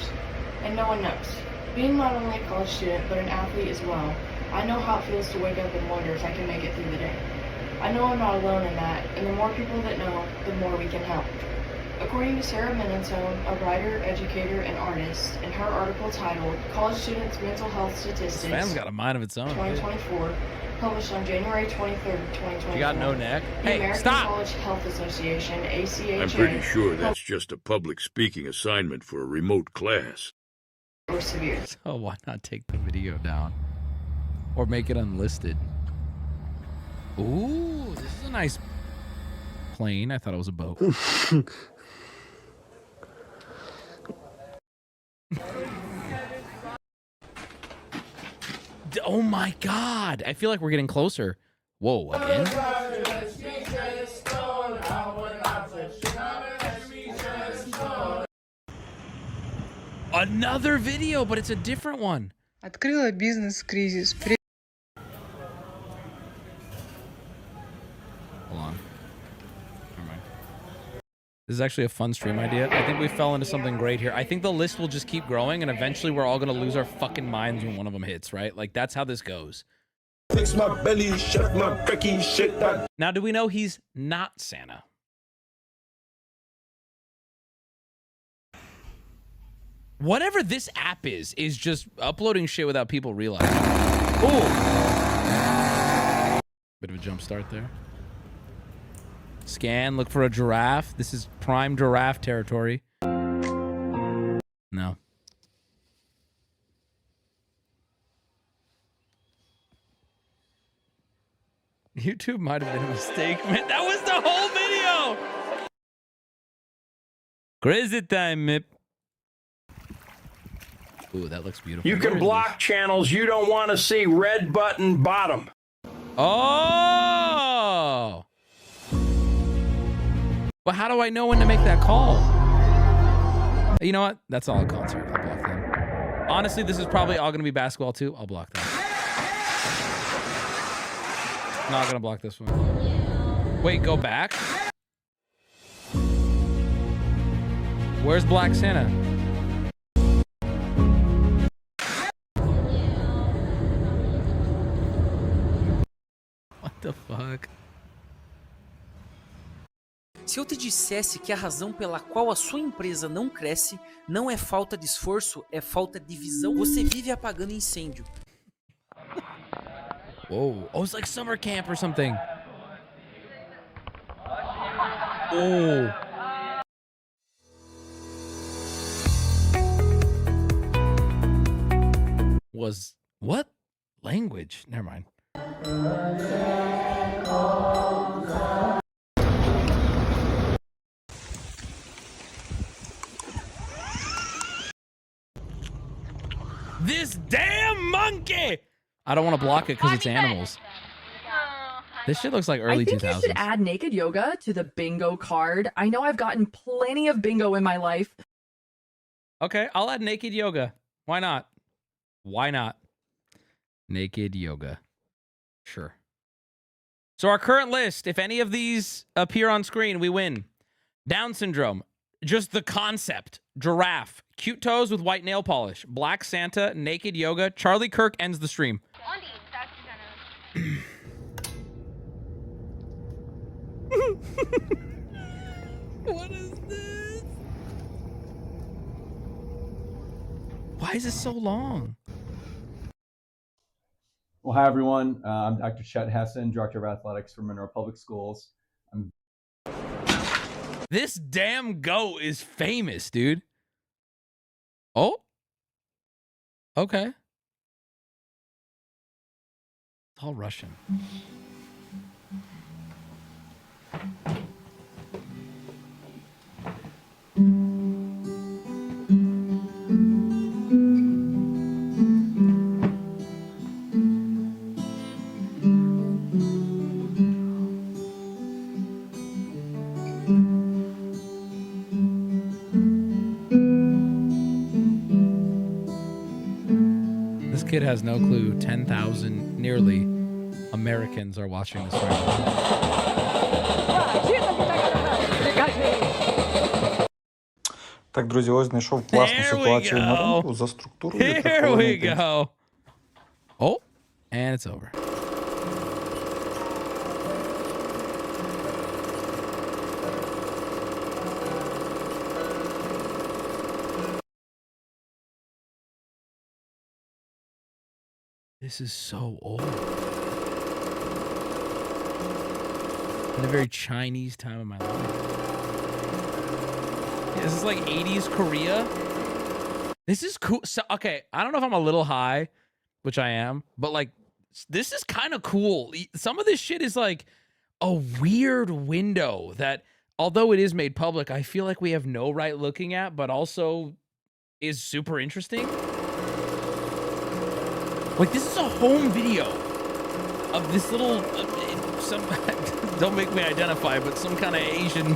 And no one knows. Being not only a college student, but an athlete as well, I know how it feels to wake up and wonder if I can make it through the day. I know I'm not alone in that, and the more people that know, the more we can help. According to Sarah Menentone, a writer, educator, and artist, in her article titled College Students' Mental Health Statistics This fan's got a mind of its own. 2024, published on January 23rd, 2024. You got no neck? The Hey, American stop! College Health Association, ACHA, I'm pretty sure that's just a public speaking assignment for a remote class. or severe. So why not take the video down? Or make it unlisted? Ooh, this is a nice plane. I thought it was a boat. Oh my God. I feel like we're getting closer. Whoa, again? Another video, but it's a different one. Открыла бизнес-кризис. Hold on. Never mind. This is actually a fun stream idea. I think we fell into something great here. I think the list will just keep growing, and eventually we're all going to lose our fucking minds when one of them hits, right? Like, that's how this goes. Fix my belly, shut my breaky shit. Now, do we know he's not Santa? Whatever this app is just uploading shit without people realizing. Ooh. Bit of a jump start there. Scan, look for a giraffe. This is prime giraffe territory. No. YouTube might have been a mistake, man. That was the whole video. Crazy time, Mip. Ooh, that looks beautiful. You can block channels you don't want to see. Red button bottom. Oh! But how do I know when to make that call? You know what? That's all I'll call. Sorry, I'll block them. Honestly, this is probably all going to be basketball too. I'll block that. Not going to block this one. Wait, go back? Where's Black Santa? What the fuck? Se eu te dissesse que a razão pela qual a sua empresa não cresce não é falta de esforço, é falta de visão, você vive apagando incêndio. Whoa. Oh, it's like summer camp or something. Oh. Was what? Language? Never mind. This damn monkey! I don't want to block it because it's animals. This shit looks like early 2000s. I think you should add naked yoga to the bingo card. I know I've gotten plenty of bingo in my life. Okay, I'll add naked yoga. Why not? Why not? Naked yoga. Sure. So our current list, if any of these appear on screen, we win. Down syndrome, Just the concept. Giraffe. Cute toes with white nail polish. Black Santa. Naked yoga. Charlie Kirk ends the stream. What is this? Why is this so long? Well, hi, everyone. I'm Dr. Chet Hessen, Director of Athletics for Monroe Public Schools. This damn goat is famous, dude. Oh. Okay. It's all Russian. This kid has no clue 10,000 nearly Americans are watching this right now. Так, друзі, ось знайшов класну ситуацію на ринку за структурою. Here we go. Oh, and it's over. This is so old. In a very Chinese time of my life. Yeah, this is like 80s Korea. This is cool. So, okay, I don't know if I'm a little high, which I am, but like, this is kind of cool. Some of this shit is like a weird window that, although it is made public, I feel like we have no right looking at, but also is super interesting. Like, this is a home video of this little, some, don't make me identify, but some kind of Asian.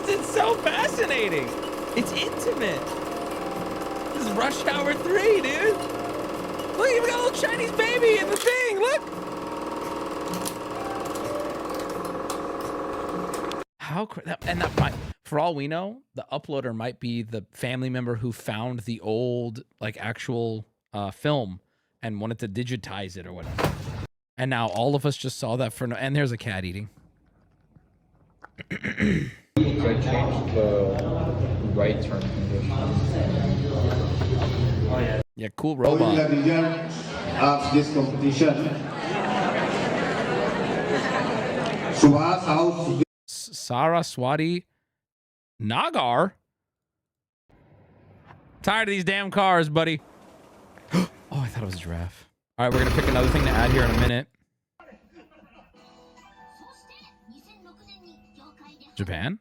It's so fascinating. It's intimate. This is Rush Hour 3, dude. Look, you got a little Chinese baby in the thing. Look. How and that might, for all we know, the uploader might be the family member who found the old, like, actual film and wanted to digitize it or whatever. And now all of us just saw that for no. And there's a cat eating. I changed the right turn conditions. Oh yeah. Yeah, cool robot. Of this competition. Saraswati Nagar. Tired of these damn cars, buddy. Oh, I thought it was a giraffe. All right, we're gonna pick another thing to add here in a minute. Japan?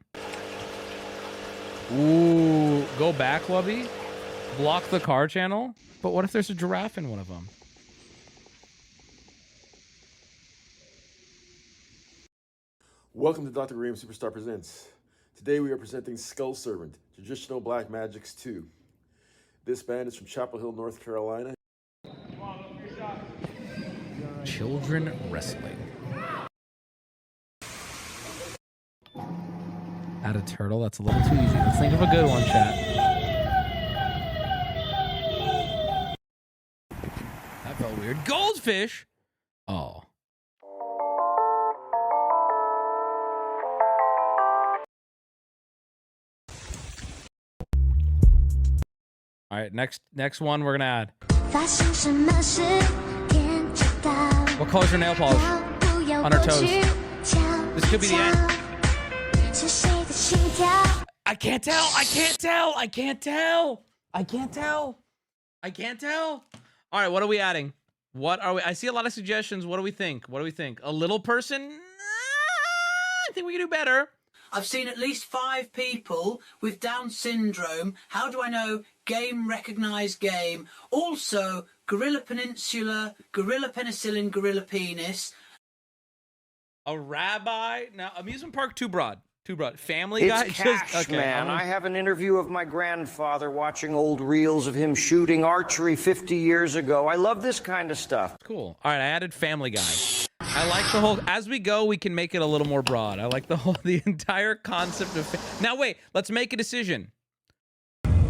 Ooh, go back, Wubby. Block the car channel. But what if there's a giraffe in one of them? Welcome to Dr. Graham Superstar Presents. Today we are presenting Skull Servant, Traditional Black Magics 2. This band is from Chapel Hill, North Carolina. Children wrestling. Add a turtle? That's a little too easy. Let's think of a good one, chat. That felt weird. Goldfish! Oh. All right, next one we're gonna add. What color's her nail polish on her toes? This could be the end. I can't tell. I can't tell. I can't tell. I can't tell. I can't tell. All right, what are we adding? What are we? I see a lot of suggestions. What do we think? What do we think? A little person? I think we can do better. I've seen at least 5 people with Down syndrome. How do I know? Game recognized game. Also, Gorilla Peninsula, Gorilla Penicillin, Gorilla Penis. A rabbi? Now, amusement park, too broad. Too broad. Family Guy? It's cash, man. I have an interview of my grandfather watching old reels of him shooting archery 50 years ago. I love this kind of stuff. Cool. All right, I added Family Guy. I like the whole, as we go, we can make it a little more broad. I like the entire concept of, now wait, let's make a decision.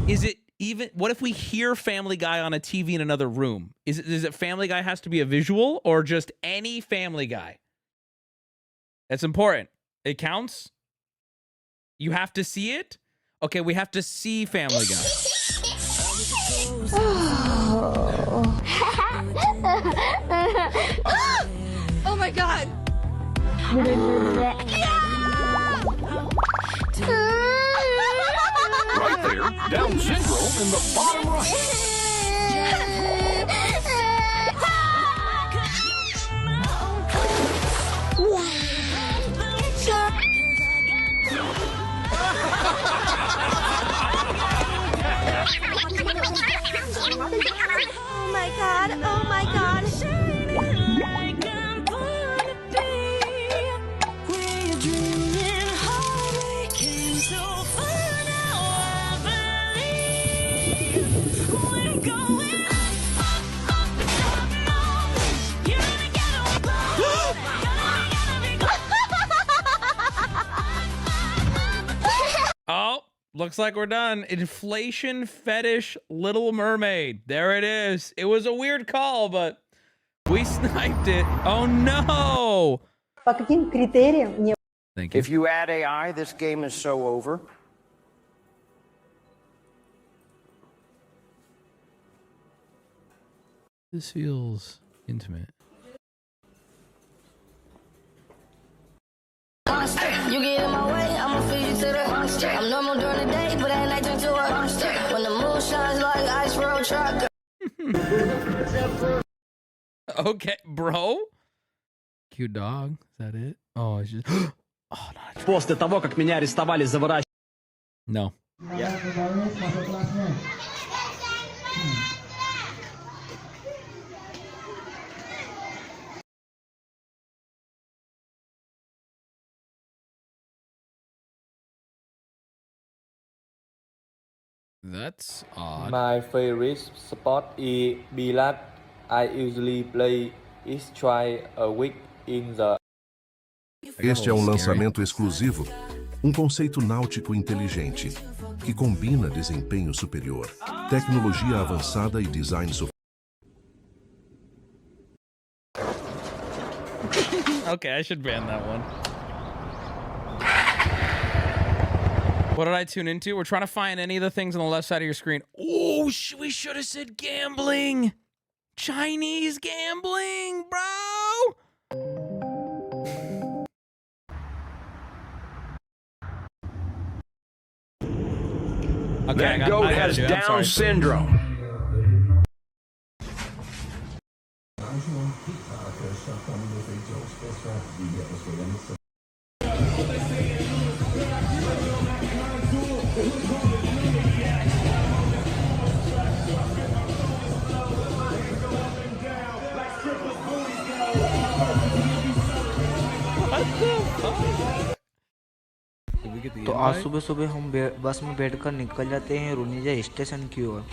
Is it even, what if we hear Family Guy on a TV in another room? Is it Family Guy has to be a visual or just any Family Guy? That's important. It counts? You have to see it? Okay, we have to see Family Guy. Oh my god! Right there, Down syndrome in the bottom right. Oh my god, oh my god. Oh, looks like we're done. Inflation Fetish Little Mermaid. There it is. It was a weird call, but we sniped it. Oh no! Thank you. If you add AI, this game is so over. This feels intimate. You get in my way, I'ma feed you to the monster. I'm normal during the day, but at night turn to a monster. When the moon shines like ice road truck. Okay, bro. Cute dog. Is that it? Oh, it's just. Oh, no. После того, как меня арестовали за выращивание. No. That's odd. My favorite sport is billiard. I usually play it twice a week in the. Este é um lançamento exclusivo, um conceito náutico inteligente, que combina desempenho superior, tecnologia avançada e design Okay, I should ban that one. What did I tune into? We're trying to find any of the things on the left side of your screen. Oh, we should have said gambling. Chinese gambling, bro. Okay, That goat has Down syndrome. तो आज सुबह सुबह हम बस में बैठकर निकल जाते हैं रुनिजा स्टेशन की ओर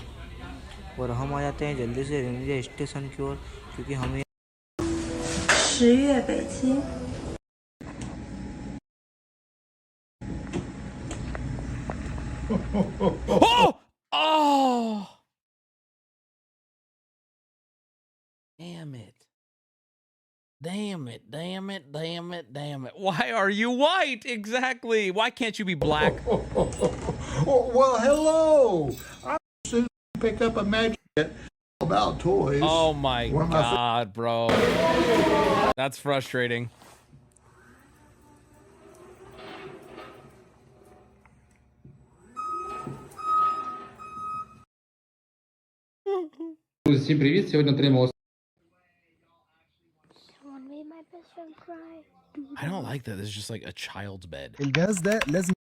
और हम आ जाते हैं जल्दी से रुनिजा स्टेशन की ओर क्योंकि हमें 10月北京 Oh! Oh! Damn it. Damn it, damn it, damn it, damn it. Why are you white? Exactly. Why can't you be black? Well, hello. I soon picked up a magic about toys. Oh my god, bro. That's frustrating. Всем привет. Сегодня тема. I don't like that. This is just like a child's bed. الجهاز ده لازم.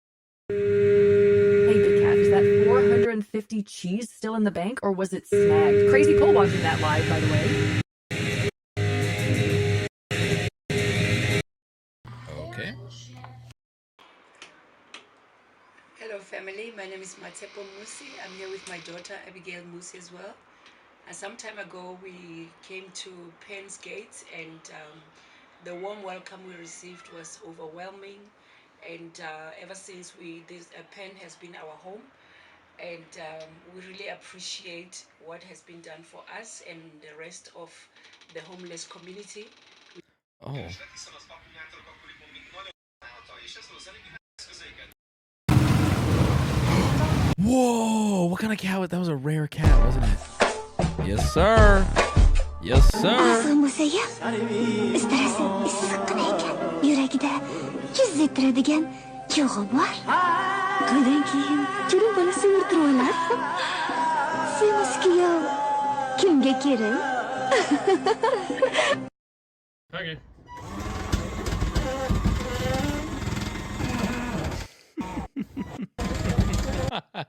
Hey, Big Cat, is that 450 cheese still in the bank or was it snagged? Crazy Pole watching that live, by the way. Okay. Hello family, my name is Matepo Musi. I'm here with my daughter Abigail Musi as well. And some time ago we came to Penn's Gate and The warm welcome we received was overwhelming, and ever since this pen has been our home, and we really appreciate what has been done for us and the rest of the homeless community. Oh. Whoa! What kind of cat was that? Was a rare cat, wasn't it? Yes, sir. Yes, sir. Okay.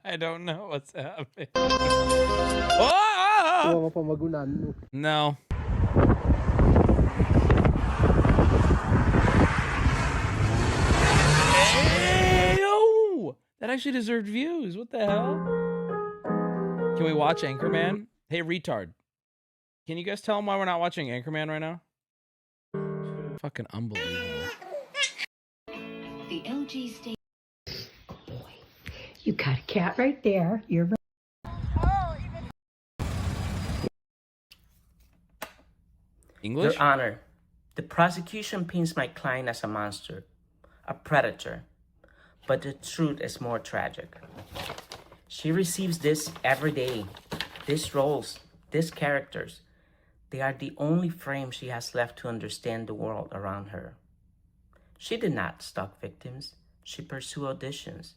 I don't know what's happening. Oh! No. Ew! That actually deserved views. What the hell? Can we watch Anchorman? Hey, retard. Can you guys tell him why we're not watching Anchorman right now? Fucking unbelievable. The LG state. Oh boy. You got a cat right there. You're right. English? Your Honor, the prosecution paints my client as a monster, a predator, but the truth is more tragic. She receives this every day. These roles, these characters, they are the only frame she has left to understand the world around her. She did not stalk victims. She pursued auditions.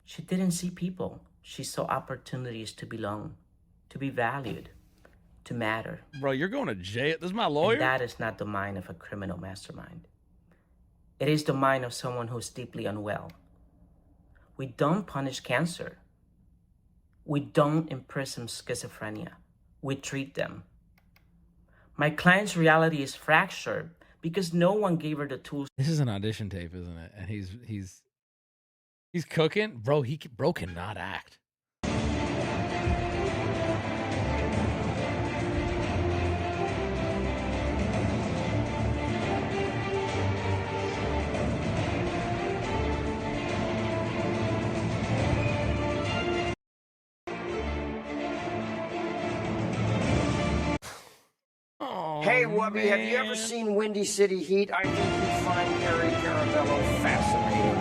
She didn't see people. She saw opportunities to belong, to be valued, to matter. Bro, you're going to jail. This is my lawyer? And that is not the mind of a criminal mastermind. It is the mind of someone who's deeply unwell. We don't punish cancer. We don't imprison schizophrenia. We treat them. My client's reality is fractured because no one gave her the tools. This is an audition tape, isn't it? And he's cooking. Bro, bro cannot act. Hey, Wubby, have you ever seen Windy City Heat? I think you'd find Gary Caravello fascinating.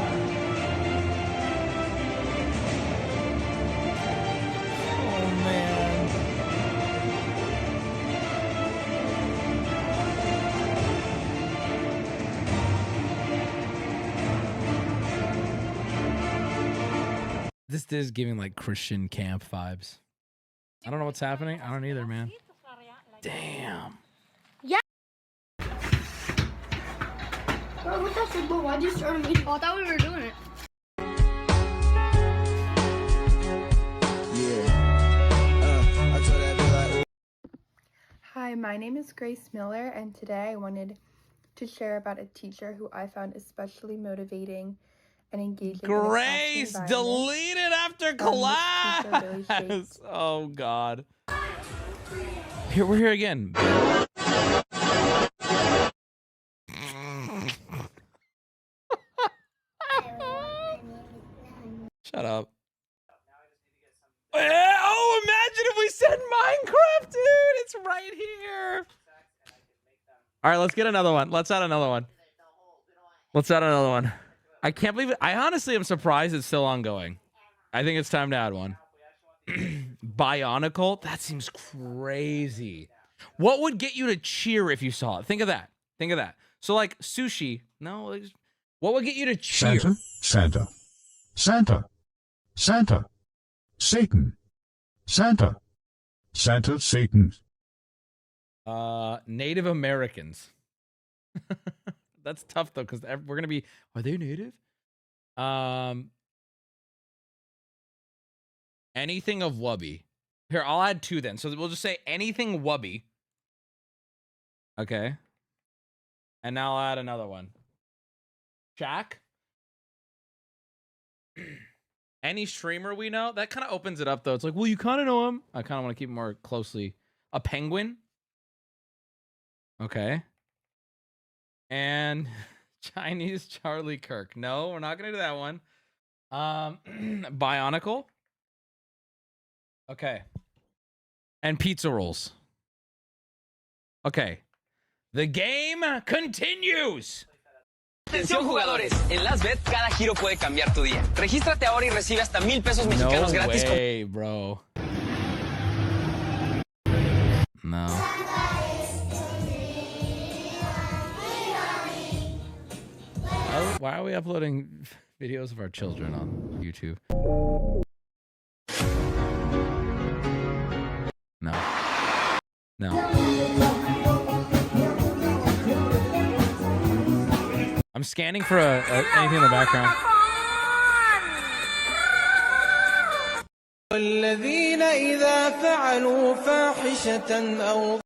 Oh, man. This is giving like Christian camp vibes. I don't know what's happening. I don't either, man. Damn. Yeah. Bro, what that said, why'd you start a meeting? Oh, I thought we were doing it. Hi, my name is Grace Miller, and today I wanted to share about a teacher who I found especially motivating and engaging. Grace, delete it after class. Really oh God. Here we're here again. Shut up. Oh, imagine if we said Minecraft, dude. It's right here. All right, let's get another one. Let's add another one. Let's add another one. I can't believe it. I honestly am surprised it's still ongoing. I think it's time to add one. Bionicle? That seems crazy. What would get you to cheer if you saw it? Think of that. Think of that. So like sushi. No. Like, what would get you to cheer? Santa, Santa, Santa, Santa, Satan, Santa, Santa, Satan. Native Americans. That's tough though, because we're gonna be. Are they native? Anything of Wubby. Here, I'll add two then. So we'll just say anything Wubby. Okay. And now I'll add another one. Shaq. Any streamer we know. That kind of opens it up though. It's like, well, you kind of know him. I kind of want to keep it more closely. A penguin. Okay. and Chinese Charlie Kirk. No, we're not gonna do that one. Bionicle. Okay. And pizza rolls. Okay. The game continues. Atención jugadores, en Las Bet cada giro puede cambiar tu día. Regístrate ahora y recibe hasta 1,000 pesos mexicanos gratis. No way, bro. No. Why are we uploading videos of our children on YouTube? No. No. I'm scanning for anything in the background. والذين إذا فعلوا فاحشة أو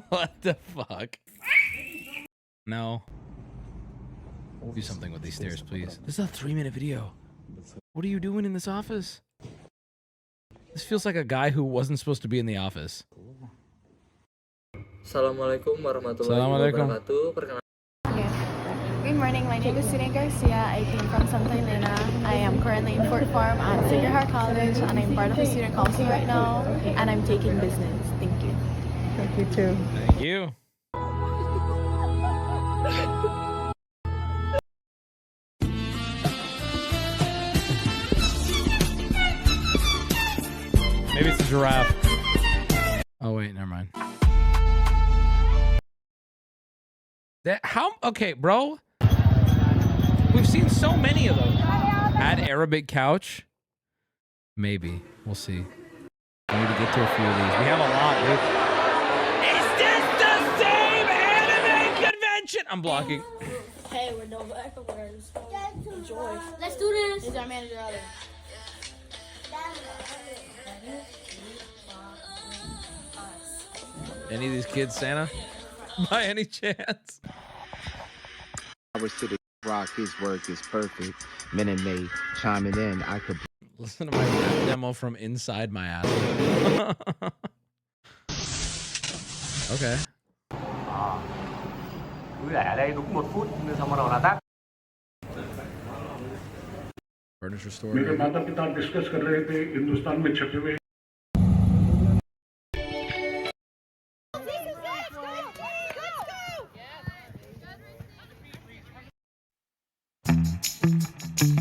What the fuck? No. Do something with these stairs, please. This is a 3-minute video. What are you doing in this office? This feels like a guy who wasn't supposed to be in the office. Assalamualaikum warahmatullahi wabarakatuh. Good morning, my name is Sudin Garcia. I came from Santa Elena. I am currently in Fort Farm at Sacred Heart College, and I'm part of the student council right now, and I'm taking business. Thank you. Thank you too. Thank you. Maybe it's a giraffe. Oh wait, never mind. Okay, bro. We've seen so many of those. Add Arabic couch. Maybe. We'll see. We need to get to a few of these. We have a lot, dude. Is this the same anime convention? I'm blocking. Hey, we're no back over there. Enjoy. Let's do this. Is our manager out there? Any of these kids Santa? By any chance? I was to the rock, his work is perfect. Minute May chiming in, I could listen to my demo from inside my ass. Okay. Cứ để ở đây đúng 1 phút xong bắt đầu là tắt. Furniture store. मेरे माता-पिता discuss कर रहे थे हिंदुस्तान में छपे हुए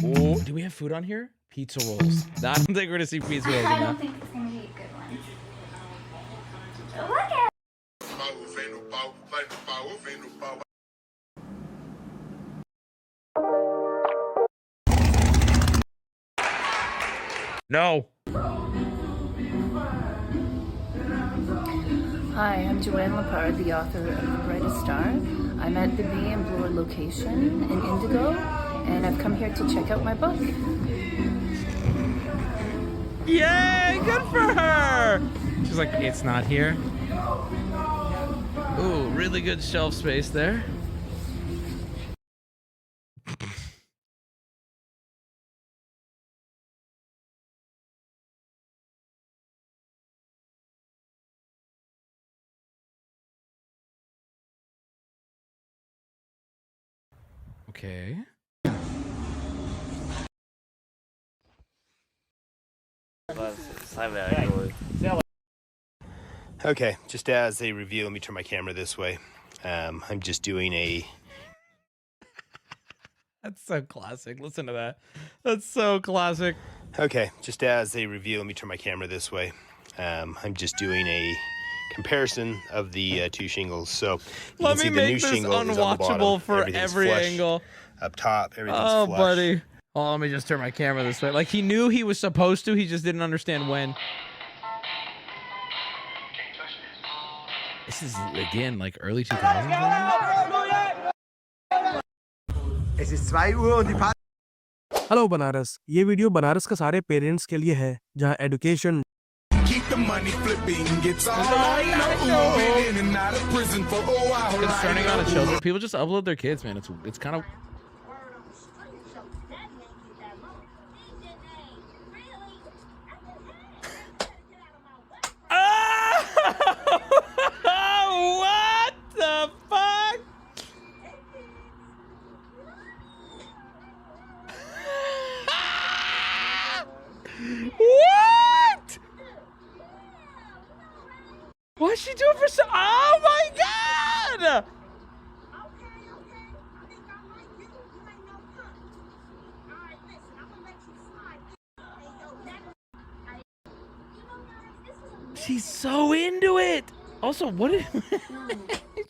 Oh, do we have food on here? Pizza rolls. I don't think we're gonna see pizza rolls. I don't think it's gonna be a good one. Look at. No. Hi, I'm Joanne Lepard, the author of The Brightest Star. I'm at the Bay and Bloor location in Indigo, and I've come here to check out my book. Yay, good for her. She's like, it's not here. Ooh, really good shelf space there. Okay. Okay, just as a review, let me turn my camera this way. I'm just doing a... That's so classic. Listen to that. That's so classic. Okay, just as a review, let me turn my camera this way. I'm just doing a comparison of the two shingles. So you Let can see me the make new this shingle is on the unwatchable bottom. for Everything's every flush. angle. Up top, everything's Oh, flush. buddy. Oh, let me just turn my camera this way. Like, he knew he was supposed to. He just didn't understand when. This is, again, like early 2000s. Es ist 2 Uhr und die Party. Hello Banaras, ये video Banaras के सारे parents के लिए है जहां education the money flipping. It's all I know. Been in and out of prison for a while. Concerning on children, people just upload their kids, man. It's kind of. What the fuck? What? What's she doing for so? Oh my god! She's so into it. Also, what is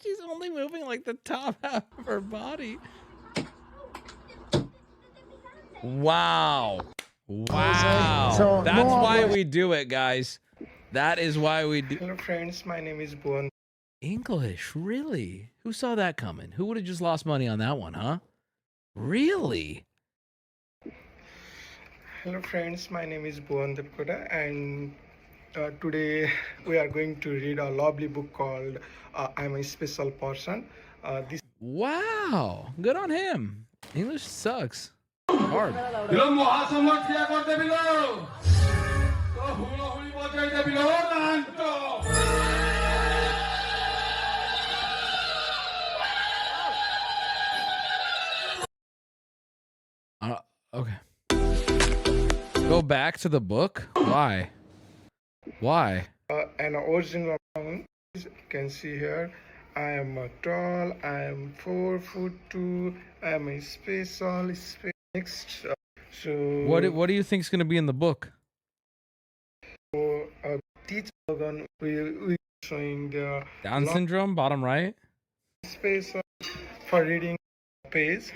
she's only moving like the top half of her body. Wow. Wow. So, that's why we do it, guys. That is why we do. Hello friends, my name is Bhuvan. English, really? Who saw that coming? Who would have just lost money on that one, huh? Really? Hello friends, my name is Bhuvan Devkoda, and today we are going to read a lovely book called I'm a Special Person. Wow, good on him. English sucks. Hard. Okay. Go back to the book? Why? Why? An original one, you can see here. I am tall, I am 4'2", I am a special next. So What do you think is going to be in the book? So, teacher we showing the Down syndrome, bottom right. Space for reading page.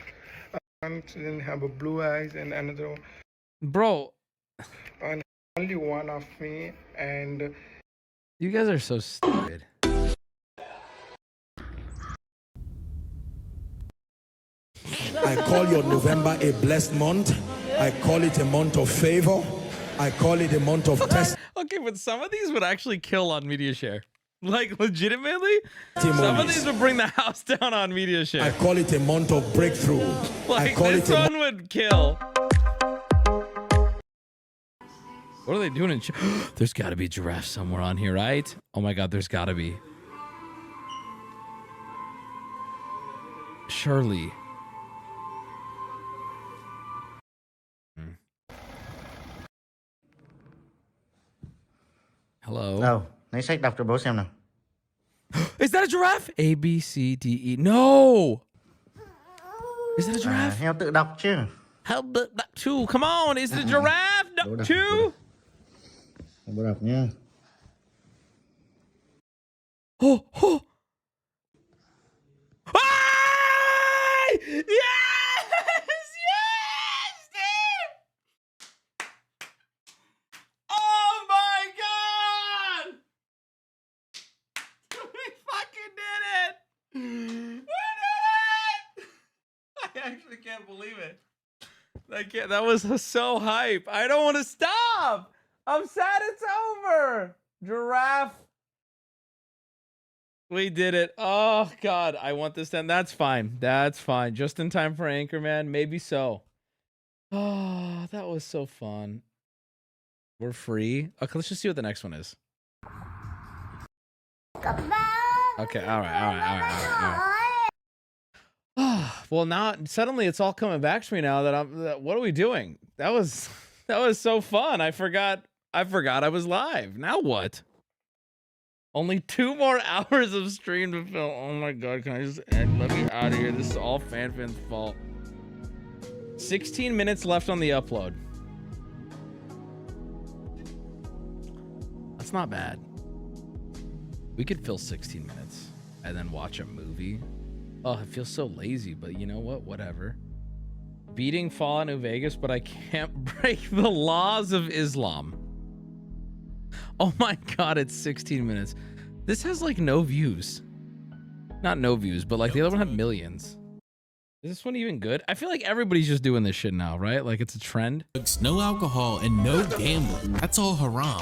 One children have a blue eyes and another. Bro. And only one of me, and you guys are so stupid. I call your November a blessed month. I call it a month of favor. I call it a month of test. Okay, but some of these would actually kill on media share. Like, legitimately? Some of these would bring the house down on media share. I call it a month of breakthrough. Like, I call this it one would kill. What are they doing in there's got to be giraffes somewhere on here, right? Oh my god, there's got to be. Surely. Hello. Đâu, lấy sách đọc cho bố xem nào. Is that a giraffe? A, B, C, D, E. No! Is that a giraffe? Heo tự đọc chứ. Heo tự đọc too. Come on, is it a giraffe? Đọc too? Bố đọc nhá. Oh, oh. Hey! Yes! Yes, Steve! Oh my god! We fucking did it! We did it! I actually can't believe it. That was so hype. I don't want to stop. I'm sad it's over. Giraffe. We did it. Oh, God. I want this to end. That's fine. That's fine. Just in time for Anchorman. Maybe so. Oh, that was so fun. We're free. Okay, let's just see what the next one is. Okay, all right. Well, now suddenly it's all coming back to me now that what are we doing? That was so fun. I forgot I was live. Now what? Only 2 more hours of stream to film. Oh my god, can I just end? Let me out of here. This is all FanFan's fault. 16 minutes left on the upload. That's not bad. We could fill 16 minutes and then watch a movie. Oh, I feel so lazy, but you know what? Whatever. Beating Fallout New Vegas, but I can't break the laws of Islam. Oh my god, it's 16 minutes. This has like no views. Not no views, but like the other one had millions. Is this one even good? I feel like everybody's just doing this shit now, right? Like it's a trend. No alcohol and no gambling. That's all haram.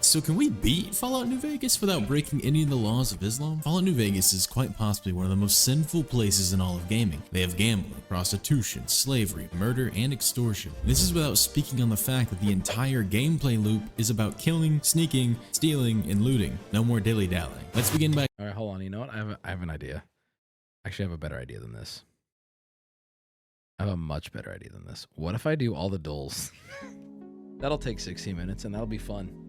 So can we beat Fallout New Vegas without breaking any of the laws of Islam? Fallout New Vegas is quite possibly one of the most sinful places in all of gaming. They have gambling, prostitution, slavery, murder, and extortion. This is without speaking on the fact that the entire gameplay loop is about killing, sneaking, stealing, and looting. No more dilly-dallying. Let's begin by... All right, hold on. You know what? I have an idea. Actually, I have a better idea than this. I have a much better idea than this. What if I do all the duels? That'll take 60 minutes and that'll be fun.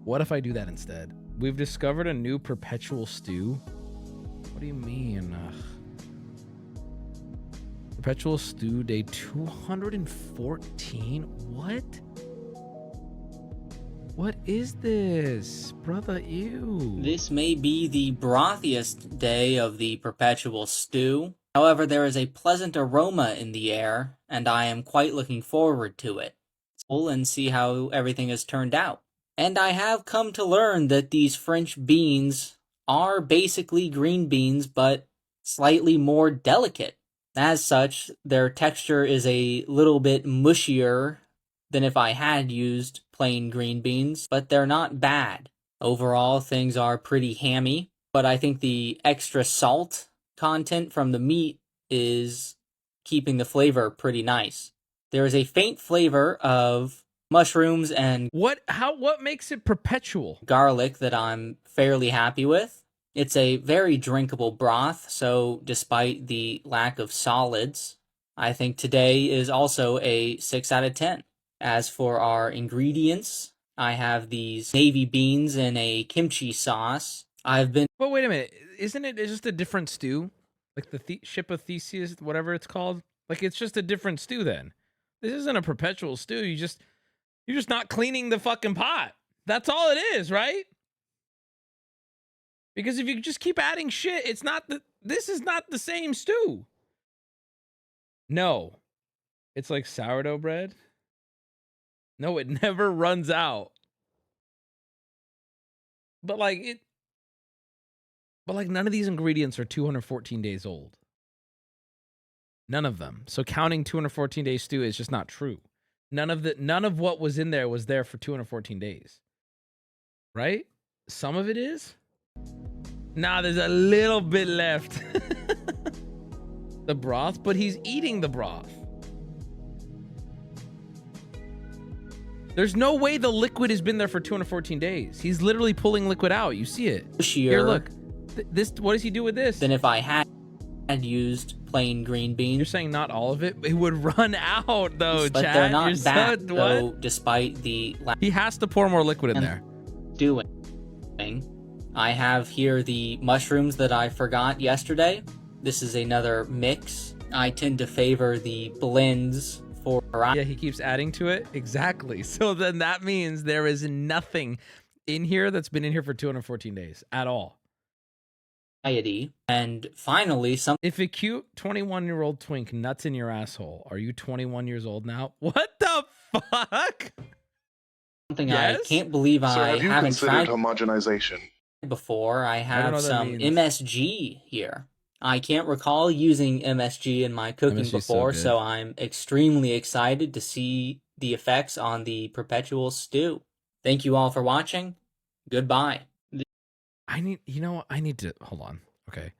What if I do that instead? We've discovered a new perpetual stew. What do you mean? Perpetual stew day 214? What? What is this? Brother, ew. This may be the brothiest day of the perpetual stew. However, there is a pleasant aroma in the air, and I am quite looking forward to it. And see how everything has turned out. And I have come to learn that these French beans are basically green beans, but slightly more delicate. As such, their texture is a little bit mushier than if I had used plain green beans, but they're not bad. Overall, things are pretty hammy, but I think the extra salt content from the meat is keeping the flavor pretty nice. There is a faint flavor of mushrooms and what makes it perpetual? Garlic that I'm fairly happy with. It's a very drinkable broth, so despite the lack of solids, I think today is also a 6 out of 10. As for our ingredients, I have these navy beans in a kimchi sauce. But wait a minute, isn't it just a different stew? Like the ship of Theseus, whatever it's called? Like it's just a different stew then. This isn't a perpetual stew. You're just not cleaning the fucking pot. That's all it is, right? Because if you just keep adding shit, this is not the same stew. No. It's like sourdough bread. No, it never runs out. But none of these ingredients are 214 days old. None of them. So counting 214 days stew is just not true. None of what was in there was there for 214 days. Right? Some of it is? Nah, there's a little bit left. The broth, but he's eating the broth. There's no way the liquid has been there for 214 days. He's literally pulling liquid out. You see it. Here, look. This. What does he do with this? Then if I had used plain green beans. You're saying not all of it? It would run out, though, but Chad. They're not bad, though, despite the... He has to pour more liquid in there. I have here the mushrooms that I forgot yesterday. This is another mix. I tend to favor the blends for... Yeah, he keeps adding to it. Exactly. So then that means there is nothing in here that's been in here for 214 days at all. And finally, if a cute 21-year-old twink nuts in your asshole, are you 21 years old now? What the fuck? Something I can't believe I haven't tried homogenization before. I have some MSG here. I can't recall using MSG in my cooking before, so I'm extremely excited to see the effects on the perpetual stew. Thank you all for watching. Goodbye. I need to hold on. Okay.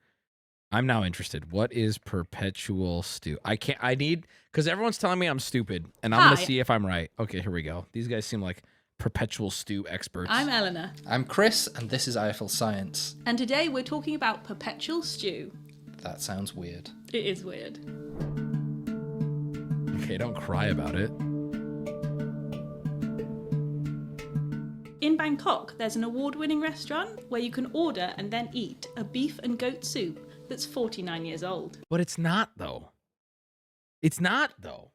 I'm now interested. What is perpetual stew? Because everyone's telling me I'm stupid, and I'm going to see if I'm right. Okay, here we go. These guys seem like perpetual stew experts. I'm Eleanor. I'm Chris, and this is IFL Science. And today we're talking about perpetual stew. That sounds weird. It is weird. Okay, don't cry about it. In Bangkok, there's an award-winning restaurant where you can order and then eat a beef and goat soup that's 49 years old. But it's not, though. It's not, though.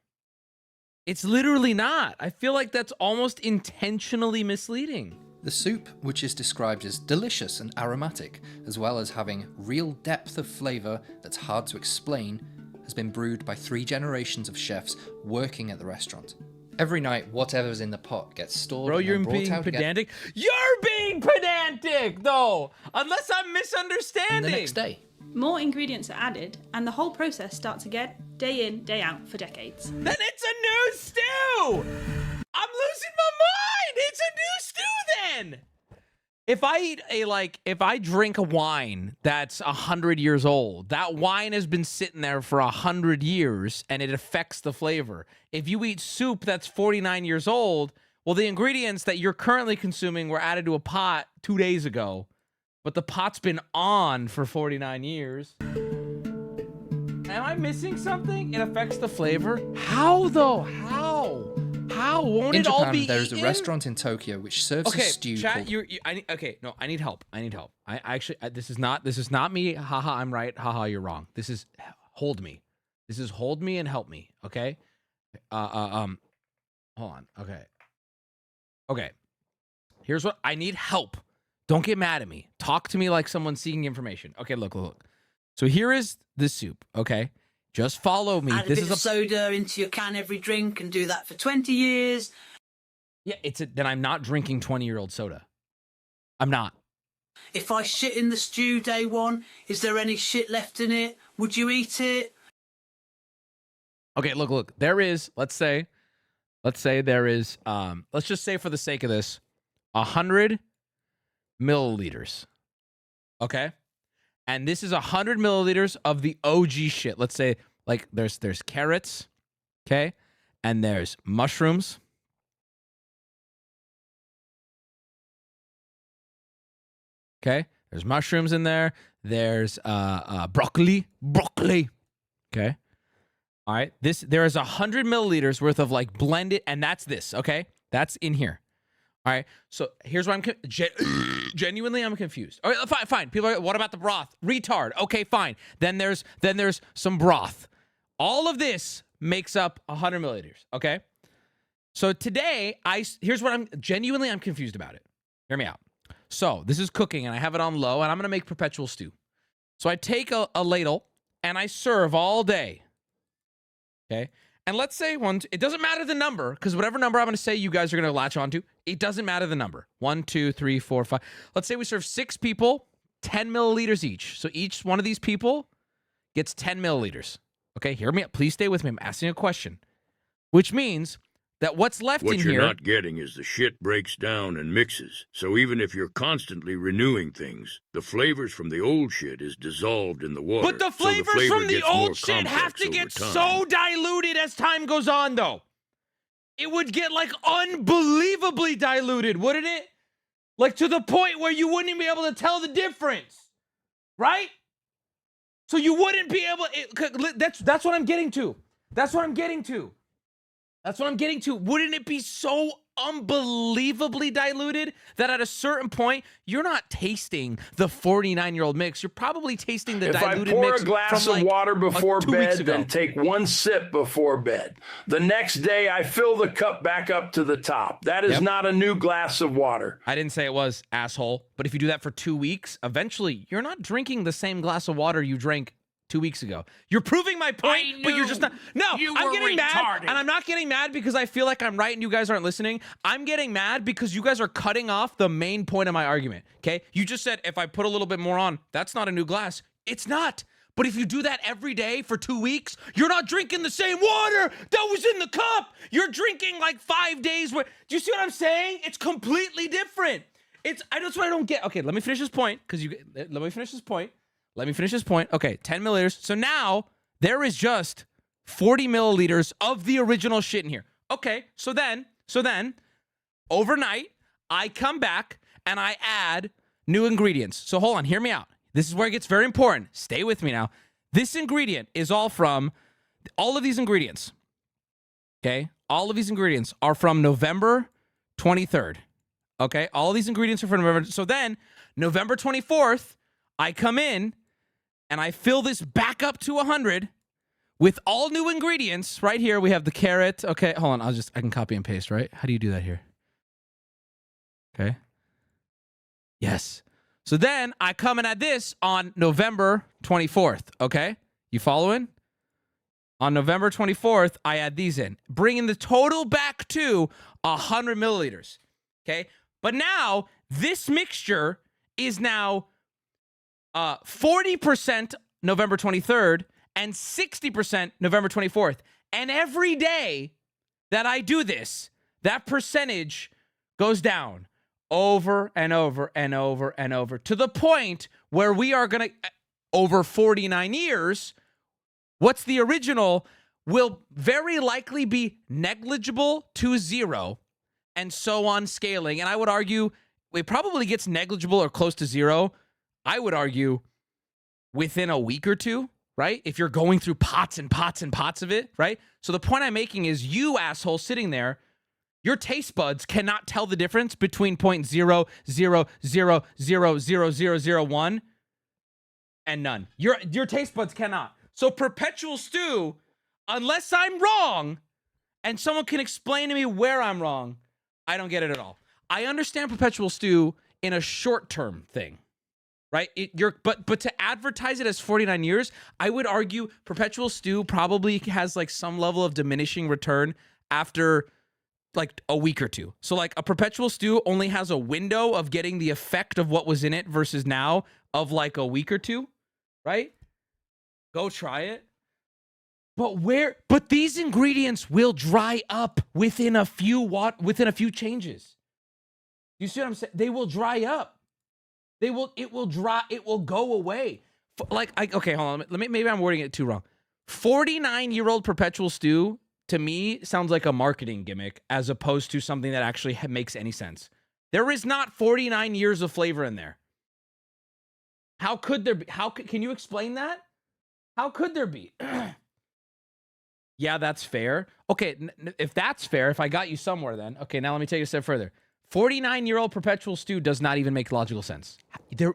It's literally not. I feel like that's almost intentionally misleading. The soup, which is described as delicious and aromatic, as well as having real depth of flavour that's hard to explain, has been brewed by 3 generations of chefs working at the restaurant. Every night, whatever's in the pot gets stored. Bro, you're being pedantic. You're being pedantic, though! Unless I'm misunderstanding. And the next day. More ingredients are added, and the whole process starts again, day in, day out, for decades. Then it's a new stew! I'm losing my mind. It's a new stew then. If I drink a wine that's 100 years old, that wine has been sitting there for 100 years and it affects the flavor. If you eat soup that's 49 years old, well, the ingredients that you're currently consuming were added to a pot 2 days ago, but the pot's been on for 49 years. Am I missing something? It affects the flavor? How though? How? How won't in it Japan, all be there is eaten? a restaurant in Tokyo which serves a stew chat, called... I need help. I need help. I actually, this is not me. Haha, I'm right. Haha, you're wrong. This is hold me. This is hold me and help me. Okay. Hold on. Okay. Here's what I need help. Don't get mad at me. Talk to me like someone seeking information. Okay, look. So here is the soup. Okay. Just follow me. Add a bit of soda into your can every drink and do that for 20 years. Yeah, then I'm not drinking 20-year-old soda. I'm not. If I shit in the stew day one, is there any shit left in it? Would you eat it? Okay, look. There is, let's say there is, let's just say for the sake of this, 100 milliliters. Okay? And this is 100 milliliters of the OG shit. Let's say, like, there's carrots, okay? And there's mushrooms. Okay? There's mushrooms in there. There's broccoli. Okay? All right? There is 100 milliliters worth of, like, blended, and that's this, okay? That's in here. All right, so here's what I'm genuinely I'm confused. All right, fine. People are, what about the broth? Retard. Okay, fine. Then there's some broth. All of this makes up 100 milliliters. Okay, so today here's what I'm confused about it. Hear me out. So this is cooking, and I have it on low, and I'm gonna make perpetual stew. So I take a ladle and I serve all day. Okay. And let's say it doesn't matter the number, because whatever number I'm going to say you guys are going to latch onto, it doesn't matter the number. 1, 2, 3, 4, 5. Let's say we serve 6 people, 10 milliliters each. So each one of these people gets 10 milliliters. Okay, hear me out. Please stay with me. I'm asking a question. Which means that what's left in here... What you're not getting is the shit breaks down and mixes. So even if you're constantly renewing things, the flavors from the old shit is dissolved in the water. But the flavors from the old shit have to get so diluted as time goes on, though. It would get, like, unbelievably diluted, wouldn't it? Like, to the point where you wouldn't even be able to tell the difference. Right? So you wouldn't be able... That's what I'm getting to. That's what I'm getting to. Wouldn't it be so unbelievably diluted that at a certain point, you're not tasting the 49-year-old mix. You're probably tasting the diluted mix. If I pour a glass of water before bed, then take one sip before bed. The next day, I fill the cup back up to the top. That is not a new glass of water. I didn't say it was, asshole. But if you do that for 2 weeks, eventually, you're not drinking the same glass of water you drank 2 weeks ago. You're proving my point, but you're just not. No, I'm getting mad, and I'm not getting mad because I feel like I'm right and you guys aren't listening. I'm getting mad because you guys are cutting off the main point of my argument. Okay, you just said if I put a little bit more on, that's not a new glass. It's not. But if you do that every day for 2 weeks, you're not drinking the same water that was in the cup. You're drinking like 5 days. Do you see what I'm saying? It's completely different. That's what I don't get. Okay, let me finish this point Let me finish this point. Okay, 10 milliliters. So now there is just 40 milliliters of the original shit in here. Okay, so then overnight, I come back and I add new ingredients. So hold on, hear me out. This is where it gets very important. Stay with me now. This ingredient is all of these ingredients. Okay, all of these ingredients are from November 23rd. Okay, all of these ingredients are from November. So then, November 24th, I come in and I fill this back up to 100 with all new ingredients. Right here, we have the carrot. Okay, hold on. I can copy and paste, right? How do you do that here? Okay. Yes. So then I come and add this on November 24th. Okay. You following? On November 24th, I add these in, bringing the total back to 100 milliliters. Okay. But now this mixture is now 40% November 23rd and 60% November 24th. And every day that I do this, that percentage goes down over and over and over and over to the point where we are going to, over 49 years, what's the original will very likely be negligible to zero, and so on scaling. And I would argue it probably gets negligible or close to zero, I would argue, within a week or two, right? If you're going through pots and pots and pots of it, right? So the point I'm making is you asshole sitting there, your taste buds cannot tell the difference between 0.000000001 and none. Your taste buds cannot. So perpetual stew, unless I'm wrong and someone can explain to me where I'm wrong, I don't get it at all. I understand perpetual stew in a short-term thing, right? But to advertise it as 49 years, I would argue perpetual stew probably has like some level of diminishing return after like a week or two. So like a perpetual stew only has a window of getting the effect of what was in it versus now of like a week or two, right? Go try it. But these ingredients will dry up within a few changes. You see what I'm saying? They will dry up. It will go away. Okay, hold on. Maybe I'm wording it too wrong. 49-year-old perpetual stew to me sounds like a marketing gimmick as opposed to something that actually makes any sense. There is not 49 years of flavor in there. How could there be? Can you explain that? How could there be? Yeah, that's fair. Okay, if that's fair, if I got you somewhere then. Okay, now let me take it a step further. 49-year-old perpetual stew does not even make logical sense.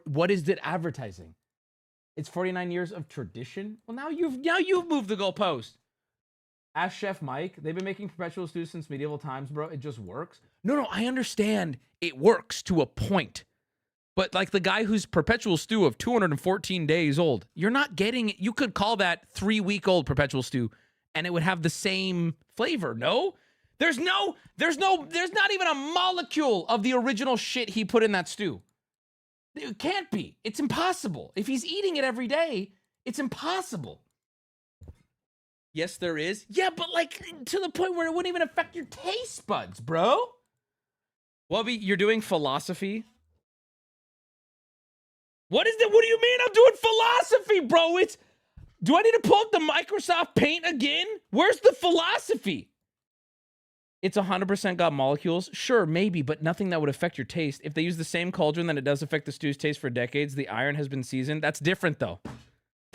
What is it advertising? It's 49 years of tradition? Well, now you've moved the goalpost. Ask Chef Mike. They've been making perpetual stew since medieval times, bro. It just works. No, I understand it works to a point. But like the guy who's perpetual stew of 214 days old, you're not getting it. You could call that 3-week-old perpetual stew and it would have the same flavor. No, there's not even a molecule of the original shit he put in that stew. It can't be. It's impossible. If he's eating it every day, it's impossible. Yes, there is. Yeah, but like to the point where it wouldn't even affect your taste buds, bro. Wubby, you're doing philosophy. What is that? What do you mean I'm doing philosophy, bro? Do I need to pull up the Microsoft Paint again? Where's the philosophy? It's 100% got molecules. Sure, maybe, but nothing that would affect your taste. If they use the same cauldron, then it does affect the stew's taste for decades. The iron has been seasoned. That's different, though.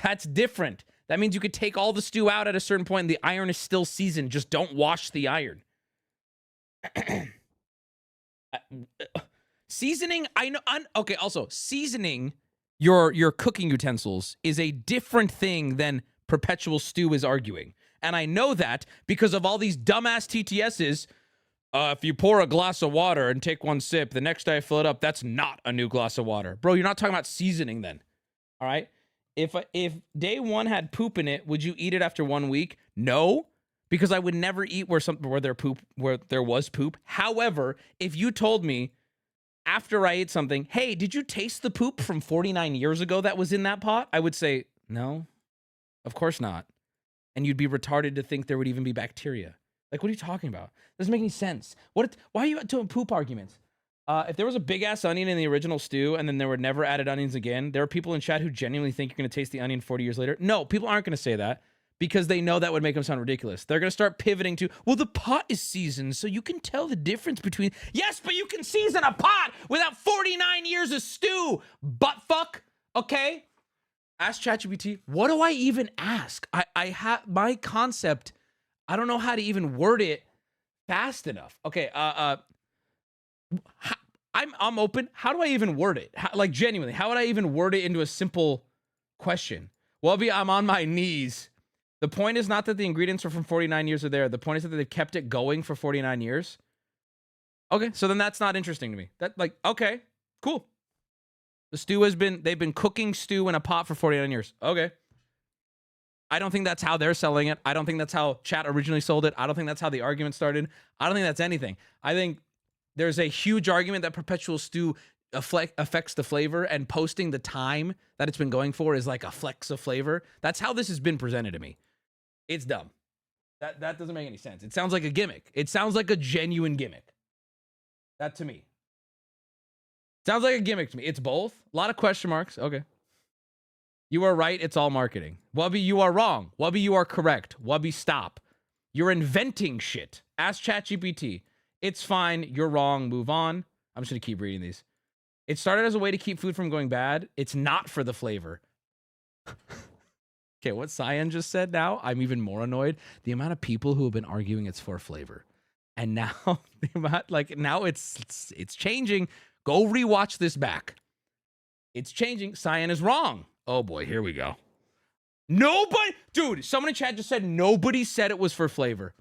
That's different. That means you could take all the stew out at a certain point and the iron is still seasoned. Just don't wash the iron. Seasoning, I know. Okay, also, seasoning your cooking utensils is a different thing than perpetual stew is arguing. And I know that because of all these dumbass TTSs. If you pour a glass of water and take one sip, the next day I fill it up, that's not a new glass of water. Bro, you're not talking about seasoning then. All right? If day one had poop in it, would you eat it after 1 week? No, because I would never eat where there was poop. However, if you told me after I ate something, hey, did you taste the poop from 49 years ago that was in that pot? I would say, no, of course not. And you'd be retarded to think there would even be bacteria. Like, what are you talking about? Doesn't make any sense. Why are you doing poop arguments? If there was a big-ass onion in the original stew and then there were never added onions again, there are people in chat who genuinely think you're going to taste the onion 40 years later. No, people aren't going to say that because they know that would make them sound ridiculous. They're going to start pivoting to, well, the pot is seasoned, so you can tell the difference between... Yes, but you can season a pot without 49 years of stew, buttfuck, okay? Ask ChatGPT, what do I even ask? I have my concept, I don't know how to even word it fast enough. Okay, I'm open. How do I even word it? Like, genuinely, how would I even word it into a simple question? Wubby, I'm on my knees. The point is not that the ingredients are from 49 years are there. The point is that they've kept it going for 49 years. Okay, so then that's not interesting to me. Okay, cool. The stew they've been cooking stew in a pot for 49 years. Okay. I don't think that's how they're selling it. I don't think that's how chat originally sold it. I don't think that's how the argument started. I don't think that's anything. I think there's a huge argument that perpetual stew affects the flavor, and posting the time that it's been going for is like a flex of flavor. That's how this has been presented to me. It's dumb. That doesn't make any sense. It sounds like a gimmick. It sounds like a genuine gimmick. That to me. Sounds like a gimmick to me. It's both. A lot of question marks. Okay. You are right. It's all marketing. Wubby, you are wrong. Wubby, you are correct. Wubby, stop. You're inventing shit. Ask ChatGPT. It's fine. You're wrong. Move on. I'm just going to keep reading these. It started as a way to keep food from going bad. It's not for the flavor. Okay, what Cyan just said now, I'm even more annoyed. The amount of people who have been arguing it's for flavor. And now, the amount, like, now it's changing. Go rewatch this back. It's changing. Cyan is wrong. Oh boy, here we go. Nobody, dude, someone in chat just said nobody said it was for flavor.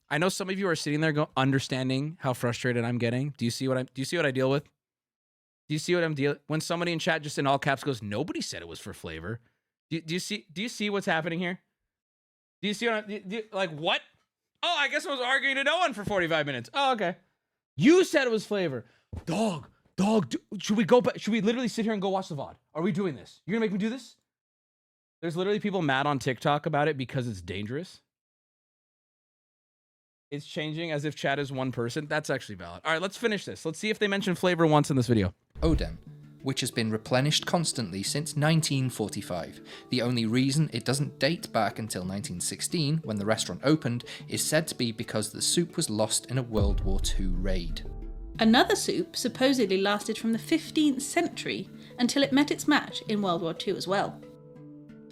I know some of you are sitting there understanding how frustrated I'm getting. Do you see what I deal with? Do you see what I'm dealing? When somebody in chat just in all caps goes, nobody said it was for flavor. Do you see what's happening here? Do you see what like what? Oh, I guess I was arguing to no one for 45 minutes. Oh, okay. You said it was flavor. Dog, should we go back? Should we literally sit here and go watch the VOD? Are we doing this? You're gonna make me do this? There's literally people mad on TikTok about it because it's dangerous. It's changing as if chat is one person. That's actually valid. All right, let's finish this. Let's see if they mention flavor once in this video. Odem, which has been replenished constantly since 1945. The only reason it doesn't date back until 1916, when the restaurant opened, is said to be because the soup was lost in a World War II raid. Another soup supposedly lasted from the 15th century until it met its match in World War II as well.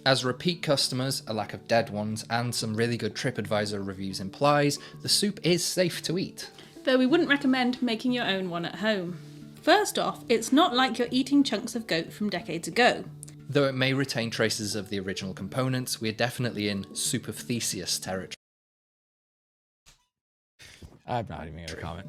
As repeat customers, a lack of dead ones, and some really good TripAdvisor reviews implies, the soup is safe to eat. Though we wouldn't recommend making your own one at home. First off, it's not like you're eating chunks of goat from decades ago. Though it may retain traces of the original components, we're definitely in Soup of Theseus territory. I'm not even going to comment.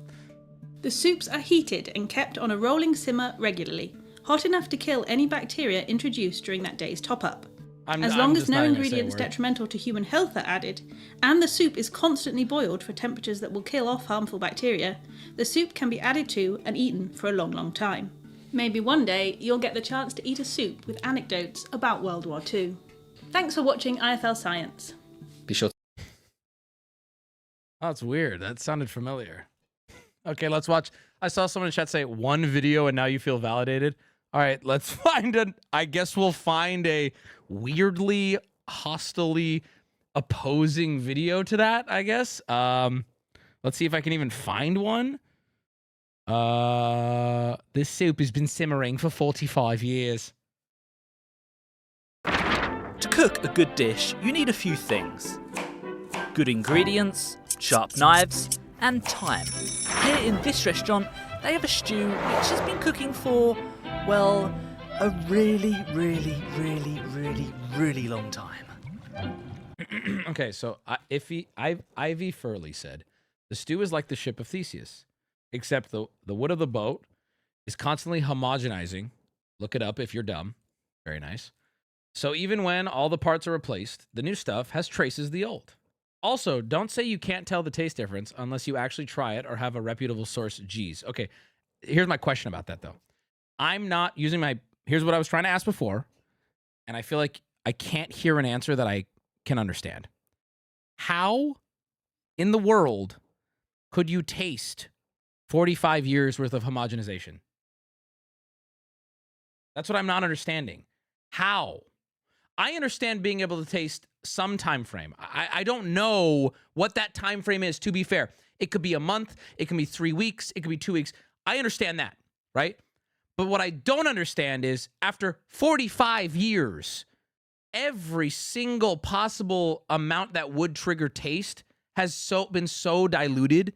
The soups are heated and kept on a rolling simmer regularly, hot enough to kill any bacteria introduced during that day's top-up. As long as no ingredients detrimental to human health are added, and the soup is constantly boiled for temperatures that will kill off harmful bacteria, the soup can be added to and eaten for a long, long time. Maybe one day you'll get the chance to eat a soup with anecdotes about World War II. Thanks for watching IFL Science. Be sure to... Oh, that's weird. That sounded familiar. Okay, let's watch. I saw someone in chat say one video and now you feel validated. All right, let's find I guess we'll find a weirdly, hostilely opposing video to that, I guess. Let's see if I can even find one. This soup has been simmering for 45 years. To cook a good dish, you need a few things. Good ingredients, sharp knives, and time. Here in this restaurant, they have a stew which has been cooking for, well, a really long time. Okay, so Ivy Furley said, the stew is like the ship of Theseus, except the wood of the boat is constantly homogenizing. Look it up if you're dumb. Very nice. So even when all the parts are replaced, the new stuff has traces of the old. Also, don't say you can't tell the taste difference unless you actually try it or have a reputable source. Geez. Okay, here's my question about that, though. I'm not using my... Here's what I was trying to ask before, and I feel like I can't hear an answer that I can understand. How in the world could you taste 45 years worth of homogenization? That's what I'm not understanding. How? I understand being able to taste some time frame. I don't know what that time frame is, to be fair. It could be a month. It can be 3 weeks. It could be 2 weeks. I understand that, right? But what I don't understand is after 45 years, every single possible amount that would trigger taste has been so diluted.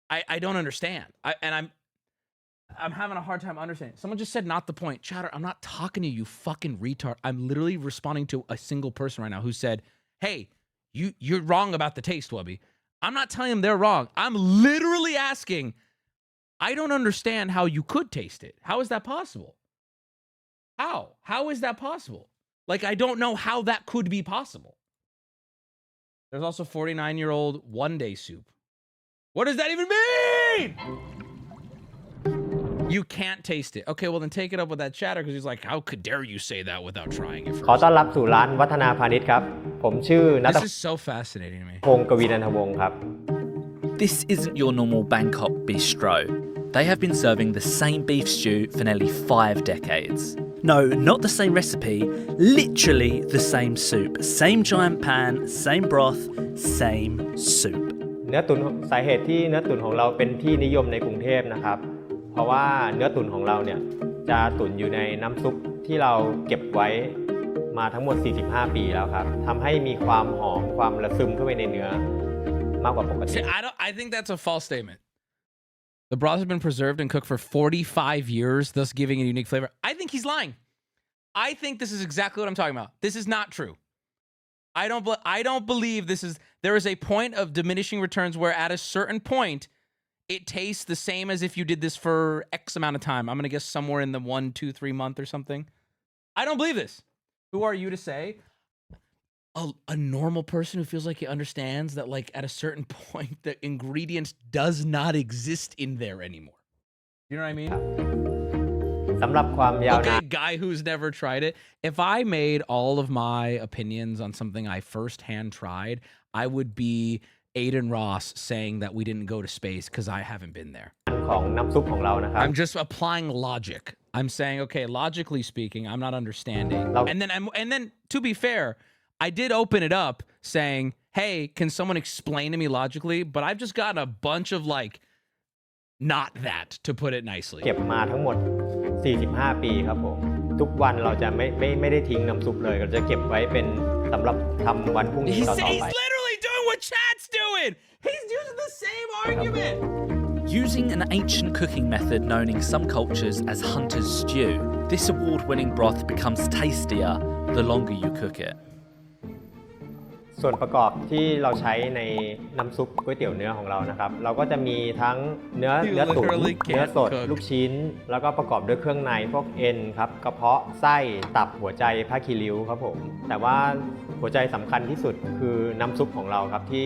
I don't understand. I'm having a hard time understanding. Someone just said not the point. Chatter, I'm not talking to you, fucking retard. I'm literally responding to a single person right now who said, hey, you're wrong about the taste, Wubby. I'm not telling them they're wrong. I'm literally asking, I don't understand how you could taste it. How is that possible? How? How is that possible? Like, I don't know how that could be possible. There's also 49-year-old one-day soup. What does that even mean? You can't taste it. Okay, well then take it up with that chatter because he's like, how could dare you say that without trying it first? ขอต้อนรับสู่ร้านวัฒนาพาณิชย์ครับผมชื่อณัฐ This is so fascinating to me. พงศ์กวีนันทวงศ์ครับ This isn't your normal Bangkok bistro. They have been serving the same beef stew for nearly 5 decades. No, not the same recipe, literally the same soup. Same giant pan, same broth, same soup. เนื้อตุ๋นสาเหตุที่เนื้อตุ๋นของเราเป็นที่นิยมในกรุงเทพนะครับเพราะว่าเนื้อตุ๋นของเราเนี่ยจะตุ๋นอยู่ในน้ำซุปที่เราเก็บไว้มาทั้งหมด45ปีแล้วครับทำให้มีความหอมความระซึมเข้าไปในเนื้อมากกว่าปกติ I think that's a false statement. The broth has been preserved and cooked for 45 years, thus giving it a unique flavor. I think he's lying. I think this is exactly what I'm talking about. This is not true. I don't believe there is a point of diminishing returns where at a certain point it tastes the same as if you did this for X amount of time. I'm going to guess somewhere in the 1, 2, 3 month or something. I don't believe this. Who are you to say? A normal person who feels like he understands that like at a certain point the ingredients does not exist in there anymore. You know what I mean? สำหรับความยาวนาน Okay, guy who's never tried it. If I made all of my opinions on something I firsthand tried, I would be Aiden Ross saying that we didn't go to space because I haven't been there. ของน้ำซุปของเรานะครับ I'm just applying logic. I'm saying, okay, logically speaking, I'm not understanding. And then to be fair, I did open it up saying, hey, can someone explain to me logically? But I've just gotten a bunch of like, not that, to put it nicely. เก็บมาทั้งหมด45ปีครับผมทุกวันเราจะไม่ได้ทิ้งน้ำซุปเลยเราจะเก็บไว้เป็นสำหรับทำวันพรุ่งนี้ต่อไป He's literally doing what Chad's doing. He's using the same argument. Using an ancient cooking method known in some cultures as hunter's stew, this award-winning broth becomes tastier the longer you cook it. ส่วนประกอบที่เราใช้ในน้ำซุปก๋วยเตี๋ยวเนื้อของเรานะครับเราก็จะมีทั้งเนื้อตุ๋นเนื้อสดลูกชิ้นแล้วก็ประกอบด้วยเครื่องในพวกเอ็นครับกระเพาะไส้ตับหัวใจผ้าคีริ้วครับผมแต่ว่าหัวใจสำคัญที่สุดคือน้ำซุปของเราครับที่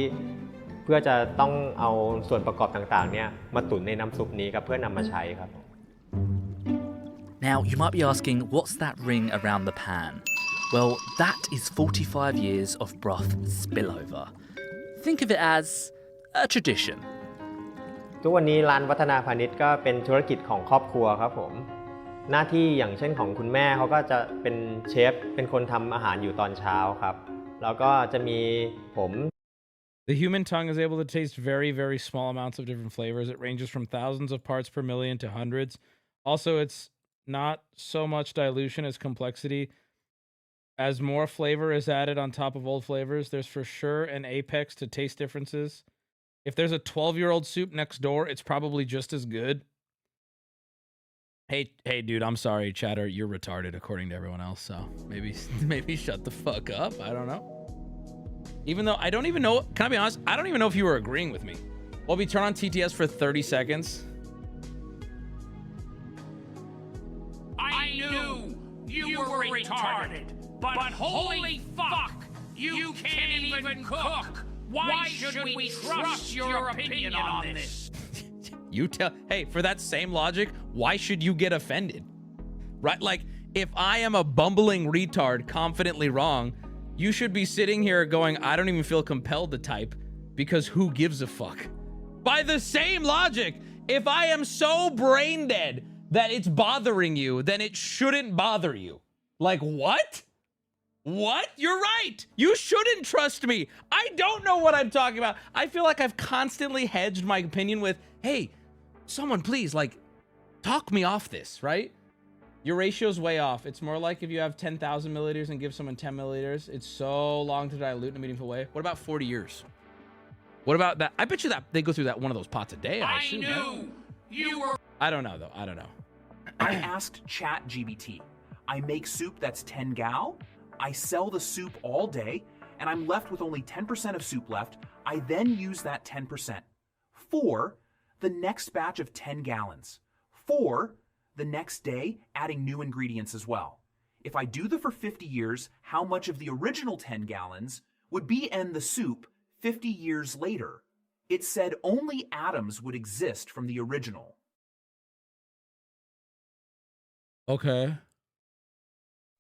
เพื่อจะต้องเอาส่วนประกอบต่างๆเนี่ยมาตุ๋นในน้ำซุปนี้ครับเพื่อนำมาใช้ครับ Now you might be asking, what's that ring around the pan? Well, that is 45 years of broth spillover. Think of it as a tradition. ทุกวันนี้ร้านวัฒนาพาณิชย์ก็เป็นธุรกิจของครอบครัวครับผมหน้าที่อย่างเช่นของคุณแม่เขาก็จะเป็นเชฟเป็นคนทำอาหารอยู่ตอนเช้าครับแล้วก็จะมีผม The human tongue is able to taste very, very small amounts of different flavors. It ranges from thousands of parts per million to hundreds. Also, it's not so much dilution as complexity. As more flavor is added on top of old flavors, there's for sure an apex to taste differences. If there's a 12-year-old soup next door, it's probably just as good. Hey, dude, I'm sorry, Chatter. You're retarded according to everyone else, so maybe shut the fuck up. I don't know. Even though I don't even know, can I be honest? I don't even know if you were agreeing with me. Wubby, turn on TTS for 30 seconds. I knew you were retarded, but holy fuck, you can't even cook. Why should we trust your opinion on this? You tell, hey, for that same logic, why should you get offended? Right? Like, if I am a bumbling retard confidently wrong, you should be sitting here going, I don't even feel compelled to type because who gives a fuck? By the same logic, if I am so brain dead that it's bothering you, then it shouldn't bother you. Like, what? What? You're right. You shouldn't trust me. I don't know what I'm talking about. I feel like I've constantly hedged my opinion with, hey, someone please, like, talk me off this, right? Your ratio's way off. It's more like if you have 10,000 milliliters and give someone 10 milliliters, it's so long to dilute in a meaningful way. What about 40 years? What about that? I bet you that they go through that one of those pots a day, I assume, knew right? you were... I don't know, though. I don't know. I asked ChatGPT. I make soup that's 10 gal. I sell the soup all day, and I'm left with only 10% of soup left. I then use that 10% for the next batch of 10 gallons. For the next day, adding new ingredients as well. If I do the for 50 years, how much of the original 10 gallons would be in the soup 50 years later? It said only atoms would exist from the original. Okay.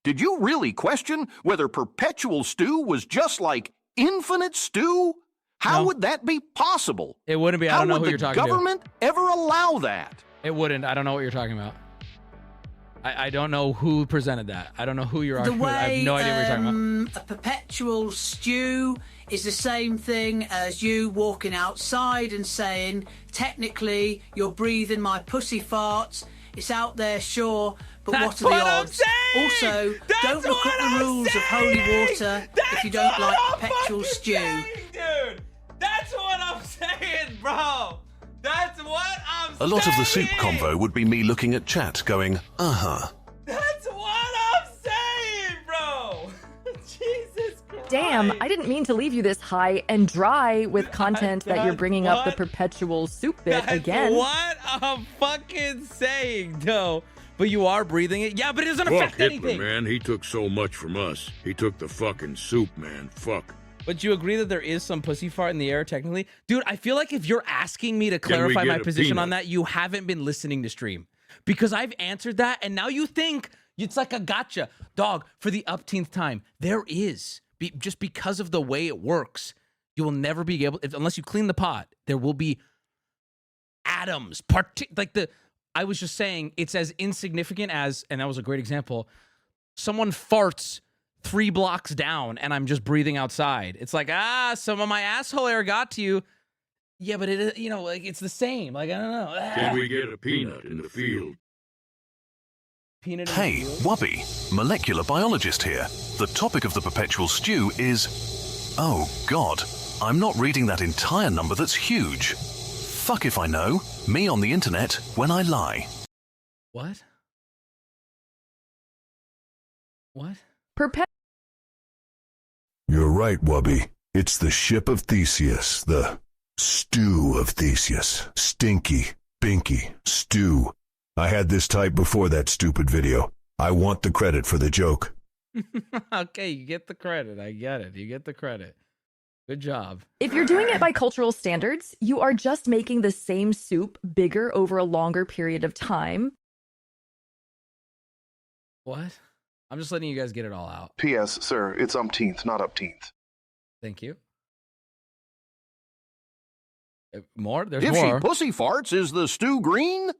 Did you really question whether perpetual stew was just like infinite stew? How would that be possible? It wouldn't be. I don't know who you're talking to. How would the government ever allow that? It wouldn't. I don't know what you're talking about. I don't know who presented that. I don't know who you're arguing with. I have no idea what you're talking about. A perpetual stew is the same thing as you walking outside and saying, technically, you're breathing my pussy farts. It's out there, sure, but That's what are the what I'm odds? saying! Also, That's don't look what up the I'm rules of holy water if you don't like perpetual stew. Dude, that's what I'm saying, bro. That's what I'm saying. A lot of the soup convo would be me looking at chat going, uh-huh. That's what I'm saying, bro. Jesus Christ. Damn, I didn't mean to leave you this high and dry with content that you're bringing up the perpetual soup bit again. What I'm fucking saying, though. But you are breathing it. Yeah, but it doesn't affect Hitler, anything. man. He took so much from us. He took the fucking soup, man. Fuck. But you agree that there is some pussy fart in the air, technically? Dude, I feel like if you're asking me to clarify my position on that, you haven't been listening to stream. Because I've answered that, and now you think it's like a gotcha. Dog, for the upteenth time, there is. Just because of the way it works, you will never be able, unless you clean the pot, there will be atoms. I was just saying, it's as insignificant as, and that was a great example, someone farts 3 blocks down and I'm just breathing outside. It's like, some of my asshole air got to you. Yeah, but it, like it's the same. Like, I don't know. Can we get a peanut in the field? Peanut in Hey, the field? Wubby, molecular biologist here. The topic of the perpetual stew is... Oh, God. I'm not reading that entire number that's huge. Fuck if I know. Me on the internet when I lie. What? What? You're right, Wubby. It's the ship of Theseus, the stew of Theseus. Stinky, binky, stew. I had this type before that stupid video. I want the credit for the joke. Okay, you get the credit. I get it. You get the credit. Good job. If you're doing it by cultural standards, you are just making the same soup bigger over a longer period of time. What? I'm just letting you guys get it all out. P.S. Sir, it's umpteenth, not upteenth. Thank you. More? There's if more. If she pussy farts, is the stew green?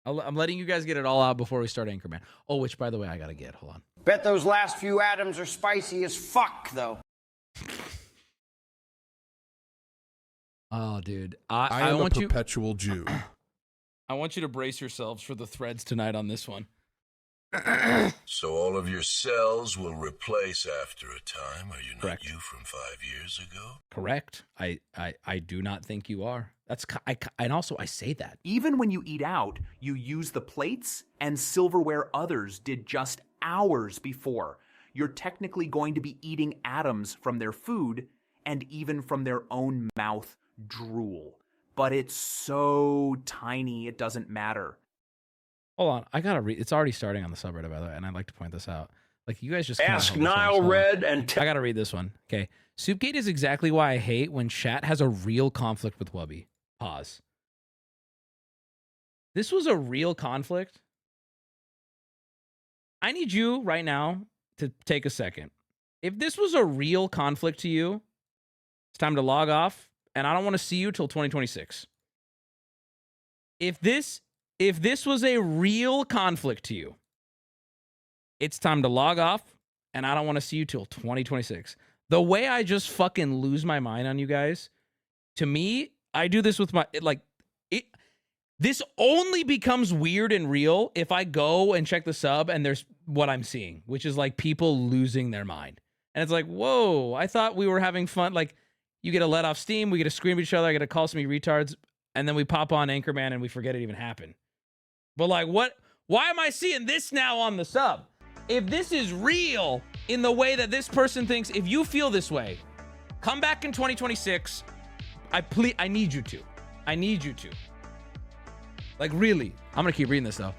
I'm letting you guys get it all out before we start Anchorman. Oh, which, by the way, I gotta get. Hold on. Bet those last few atoms are spicy as fuck, though. Oh, dude. I am a perpetual Jew. I want you to brace yourselves for the threads tonight on this one. So all of your cells will replace after a time. Are you not Correct. you from 5 years ago? Correct. I do not think you are. And also I say that. Even when you eat out, you use the plates and silverware others did just hours before. You're technically going to be eating atoms from their food and even from their own mouth drool. But it's so tiny, it doesn't matter. Hold on, I gotta read. It's already starting on the subreddit, by the way, and I'd like to point this out. Like, you guys just ask Nile Red and I gotta read this one. Okay, Soupgate is exactly why I hate when chat has a real conflict with Wubby. Pause. This was a real conflict. I need you right now to take a second. If this was a real conflict to you, it's time to log off, and I don't want to see you till 2026. If this was a real conflict to you, it's time to log off, and I don't want to see you till 2026. The way I just fucking lose my mind on you guys, to me, I do this with this only becomes weird and real if I go and check the sub and there's what I'm seeing, which is like people losing their mind. And it's like, whoa, I thought we were having fun. Like, you get to let off steam, we get to scream at each other, I get to call some retards, and then we pop on Anchorman and we forget it even happened. But like, what? Why am I seeing this now on the sub? If this is real in the way that this person thinks, if you feel this way, come back in 2026. I need you to. I need you to. Like, really. I'm going to keep reading this, though.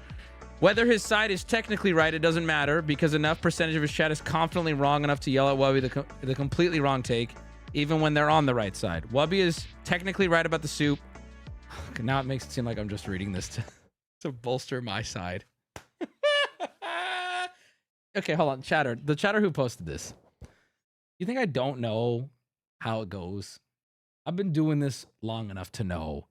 Whether his side is technically right, it doesn't matter, because enough percentage of his chat is confidently wrong enough to yell at Wubby the completely wrong take, even when they're on the right side. Wubby is technically right about the soup. Now it makes it seem like I'm just reading this to bolster my side. Okay, hold on, chatter. The chatter who posted this. You think I don't know how it goes? I've been doing this long enough to know,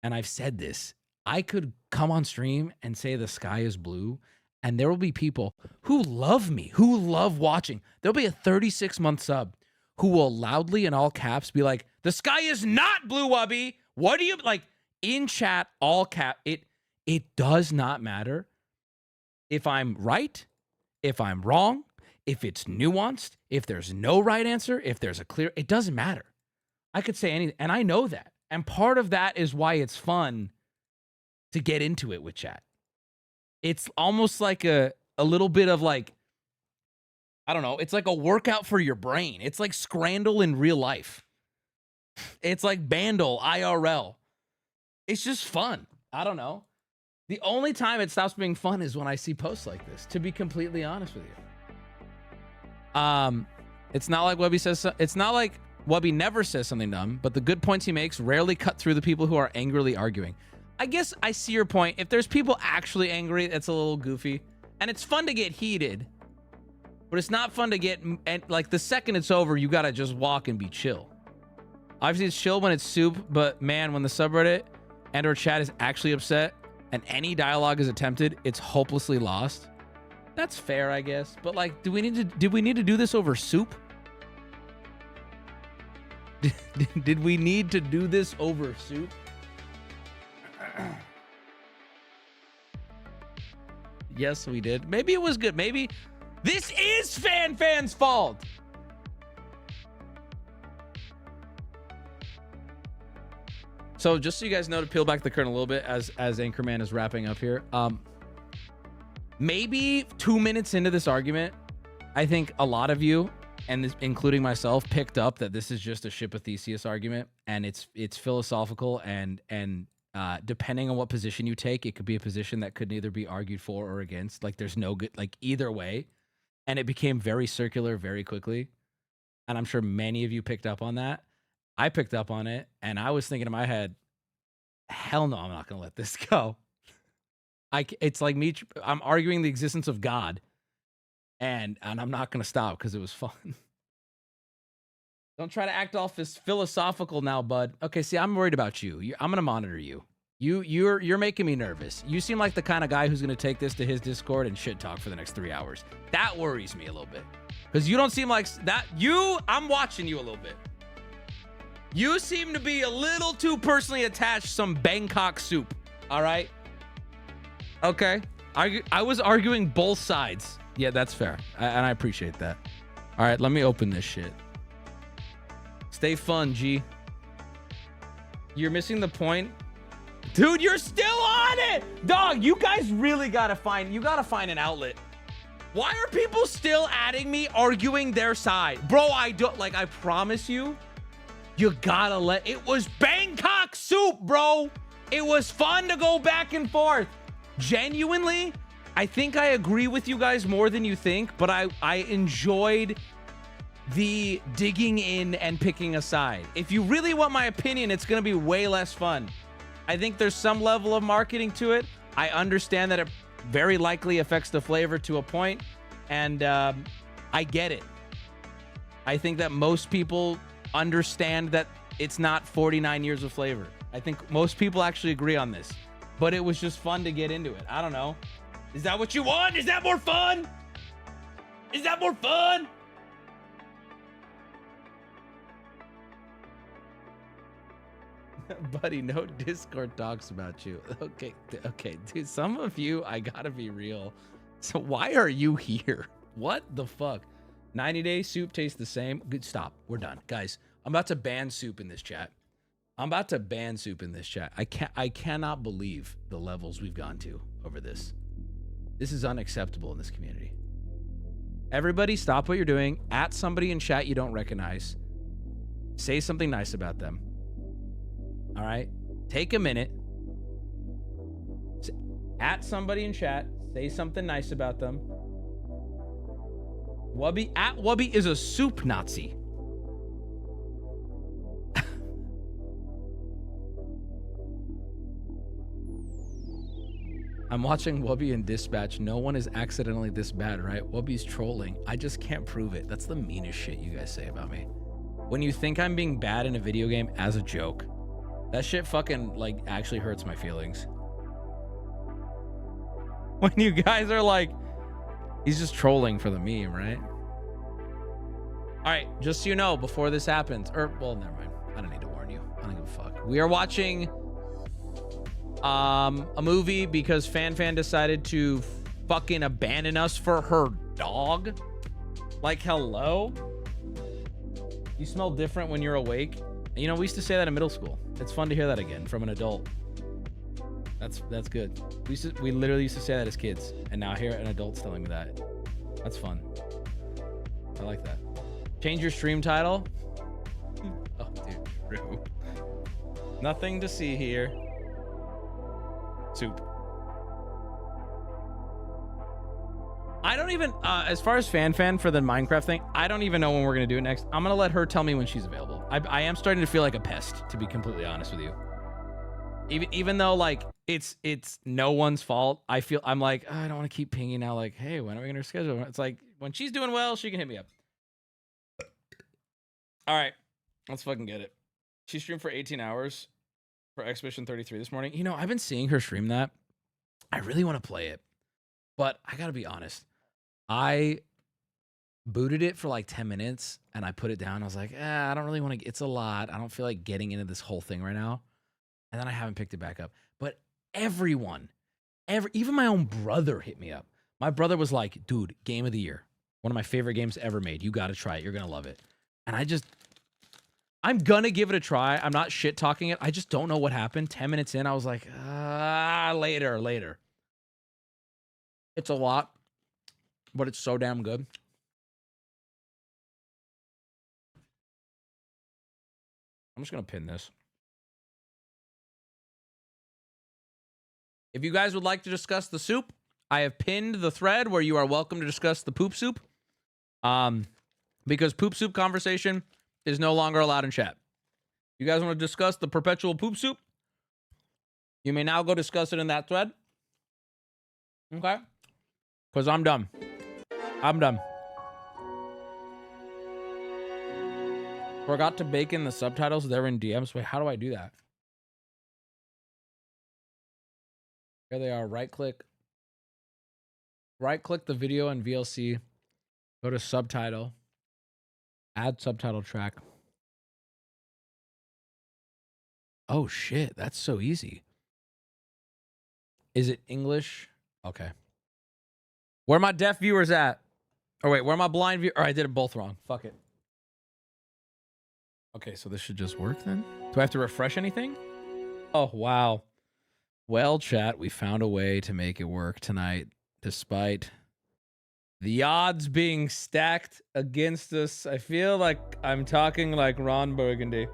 and I've said this. I could come on stream and say the sky is blue, and there will be people who love me, who love watching. There'll be a 36-month sub who will loudly in all caps be like, the sky is not blue, Wubby. What do you, like, in chat, all cap. It does not matter if I'm right, if I'm wrong, if it's nuanced, if there's no right answer, if there's a clear, it doesn't matter. I could say anything, and I know that. And part of that is why it's fun to get into it with chat. It's almost like a little bit of like, I don't know, it's like a workout for your brain. It's like Scrandle in real life. It's like Bandle IRL. It's just fun. I don't know. The only time it stops being fun is when I see posts like this, to be completely honest with you. It's not like Wubby says, it's not like Wubby never says something dumb, but the good points he makes rarely cut through the people who are angrily arguing. I guess I see your point. If there's people actually angry, it's a little goofy. And it's fun to get heated, but it's not fun to get, and like the second it's over, you gotta just walk and be chill. Obviously it's chill when it's soup, but man, when the subreddit and or chat is actually upset and any dialogue is attempted, it's hopelessly lost. That's fair, I guess. But like, did we need to do this over soup? Did we need to do this over soup? Yes, we did. Maybe it was good. Maybe this is FanFan's fault. So just so you guys know, to peel back the curtain a little bit as Anchorman is wrapping up here. Maybe 2 minutes into this argument, I think a lot of you, and this, including myself, picked up that this is just a Ship of Theseus argument, and it's philosophical, and depending on what position you take, it could be a position that could neither be argued for or against. Like there's no good, like either way, and it became very circular very quickly, and I'm sure many of you picked up on that. I picked up on it, and I was thinking in my head, hell no, I'm not gonna let this go. It's like me, I'm arguing the existence of God, and I'm not gonna stop because it was fun. Don't try to act all philosophical now, bud. Okay, see, I'm worried about you. I'm gonna monitor you. You're making me nervous. You seem like the kind of guy who's gonna take this to his Discord and shit talk for the next 3 hours. That worries me a little bit because you don't seem like that. I'm watching you a little bit. You seem to be a little too personally attached to some Bangkok soup. All right. Okay. I was arguing both sides. Yeah, that's fair. And I appreciate that. All right, let me open this shit. Stay fun, G. You're missing the point. Dude, you're still on it. Dog, you guys really gotta find an outlet. Why are people still adding me arguing their side? Bro, I promise you, you gotta let, it was Bangkok soup, bro. It was fun to go back and forth. Genuinely, I think I agree with you guys more than you think, but I enjoyed the digging in and picking a side. If you really want my opinion, it's gonna be way less fun. I think there's some level of marketing to it. I understand that it very likely affects the flavor to a point, and I get it. I think that most people understand that it's not 49 years of flavor. I think most people actually agree on this, but it was just fun to get into it. I don't know. Is that what you want? Is that more fun? Is that more fun? Buddy, no Discord talks about you. Okay, dude, some of you, I gotta be real. So why are you here? What the fuck? 90-day soup tastes the same. Good, stop. We're done. Guys, I'm about to ban soup in this chat. I cannot believe the levels we've gone to over this. This is unacceptable in this community. Everybody stop what you're doing. At somebody in chat you don't recognize. Say something nice about them. All right? Take a minute. At somebody in chat. Say something nice about them. Wubby is a soup Nazi. I'm watching Wubby and Dispatch. No one is accidentally this bad, right? Wubby's trolling. I just can't prove it. That's the meanest shit you guys say about me. When you think I'm being bad in a video game as a joke, that shit fucking, like, actually hurts my feelings. When you guys are like, he's just trolling for the meme, right? All right, just so you know, before this happens, well, never mind. I don't need to warn you. I don't give a fuck. We are watching a movie because Fan decided to fucking abandon us for her dog. Like, hello? You smell different when you're awake. You know, we used to say that in middle school. It's fun to hear that again from an adult. That's good. We literally used to say that as kids, and now I hear an adult's telling me that. That's fun. I like that. Change your stream title. Oh, dude, true. Nothing to see here. Soup. I don't even, as far as fan for the Minecraft thing, I don't even know when we're going to do it next. I'm going to let her tell me when she's available. I am starting to feel like a pest, to be completely honest with you. Even though, like, it's no one's fault. I'm like, oh, I don't want to keep pinging now. Like, hey, when are we going to schedule? It's like, when she's doing well, she can hit me up. All right, let's fucking get it. She streamed for 18 hours for Expedition 33 this morning. You know, I've been seeing her stream that. I really want to play it, but I got to be honest. I booted it for like 10 minutes and I put it down. I was like, I don't really want to. It's a lot. I don't feel like getting into this whole thing right now. And then I haven't picked it back up. But everyone, even my own brother hit me up. My brother was like, dude, game of the year. One of my favorite games ever made. You got to try it. You're going to love it. And I'm going to give it a try. I'm not shit talking it. I just don't know what happened. 10 minutes in, I was like, later. It's a lot, but it's so damn good. I'm just going to pin this. If you guys would like to discuss the soup, I have pinned the thread where you are welcome to discuss the poop soup. Because poop soup conversation is no longer allowed in chat. You guys want to discuss the perpetual poop soup? You may now go discuss it in that thread. Okay? Because I'm done. Forgot to bake in the subtitles. They're in DMs. Wait, how do I do that? Here they are. Right click the video in VLC. Go to subtitle. Add subtitle track. Oh shit, that's so easy. Is it English? Okay. Where are my deaf viewers at? Oh wait, where are my blind viewers? I did it both wrong. Fuck it. Okay, so this should just work then? Do I have to refresh anything? Oh, wow. Well, chat, we found a way to make it work tonight, despite the odds being stacked against us. I feel like I'm talking like Ron Burgundy.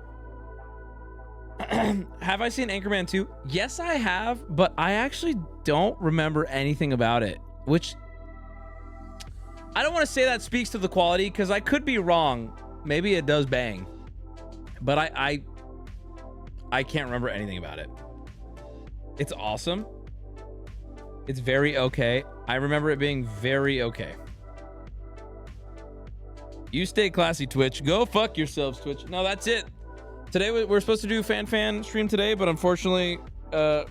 Have I seen Anchorman 2? Yes, I have, but I actually don't remember anything about it, which I don't want to say that speaks to the quality because I could be wrong. Maybe it does bang, but I can't remember anything about it. It's awesome. It's very okay. I remember it being very okay. You stay classy, Twitch. Go fuck yourselves, Twitch. No, that's it. Today we're supposed to do fan stream today, but unfortunately,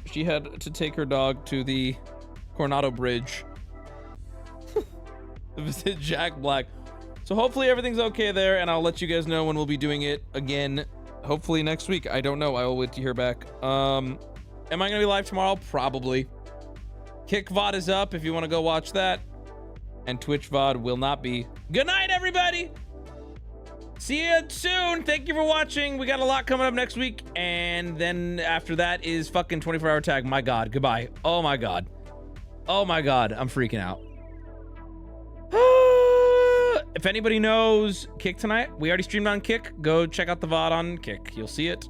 she had to take her dog to the Coronado Bridge to visit Jack Black. So hopefully everything's okay there, and I'll let you guys know when we'll be doing it again. Hopefully next week. I don't know. I will wait to hear back. Am I gonna be live tomorrow? Probably. Kick VOD is up if you want to go watch that. And Twitch VOD will not be. Good night, everybody! See you soon! Thank you for watching. We got a lot coming up next week. And then after that is fucking 24-hour tag. My God. Goodbye. Oh my God. Oh my God. I'm freaking out. If anybody knows Kick tonight, we already streamed on Kick. Go check out the VOD on Kick. You'll see it.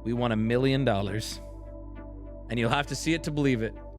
We won $1 million. And you'll have to see it to believe it.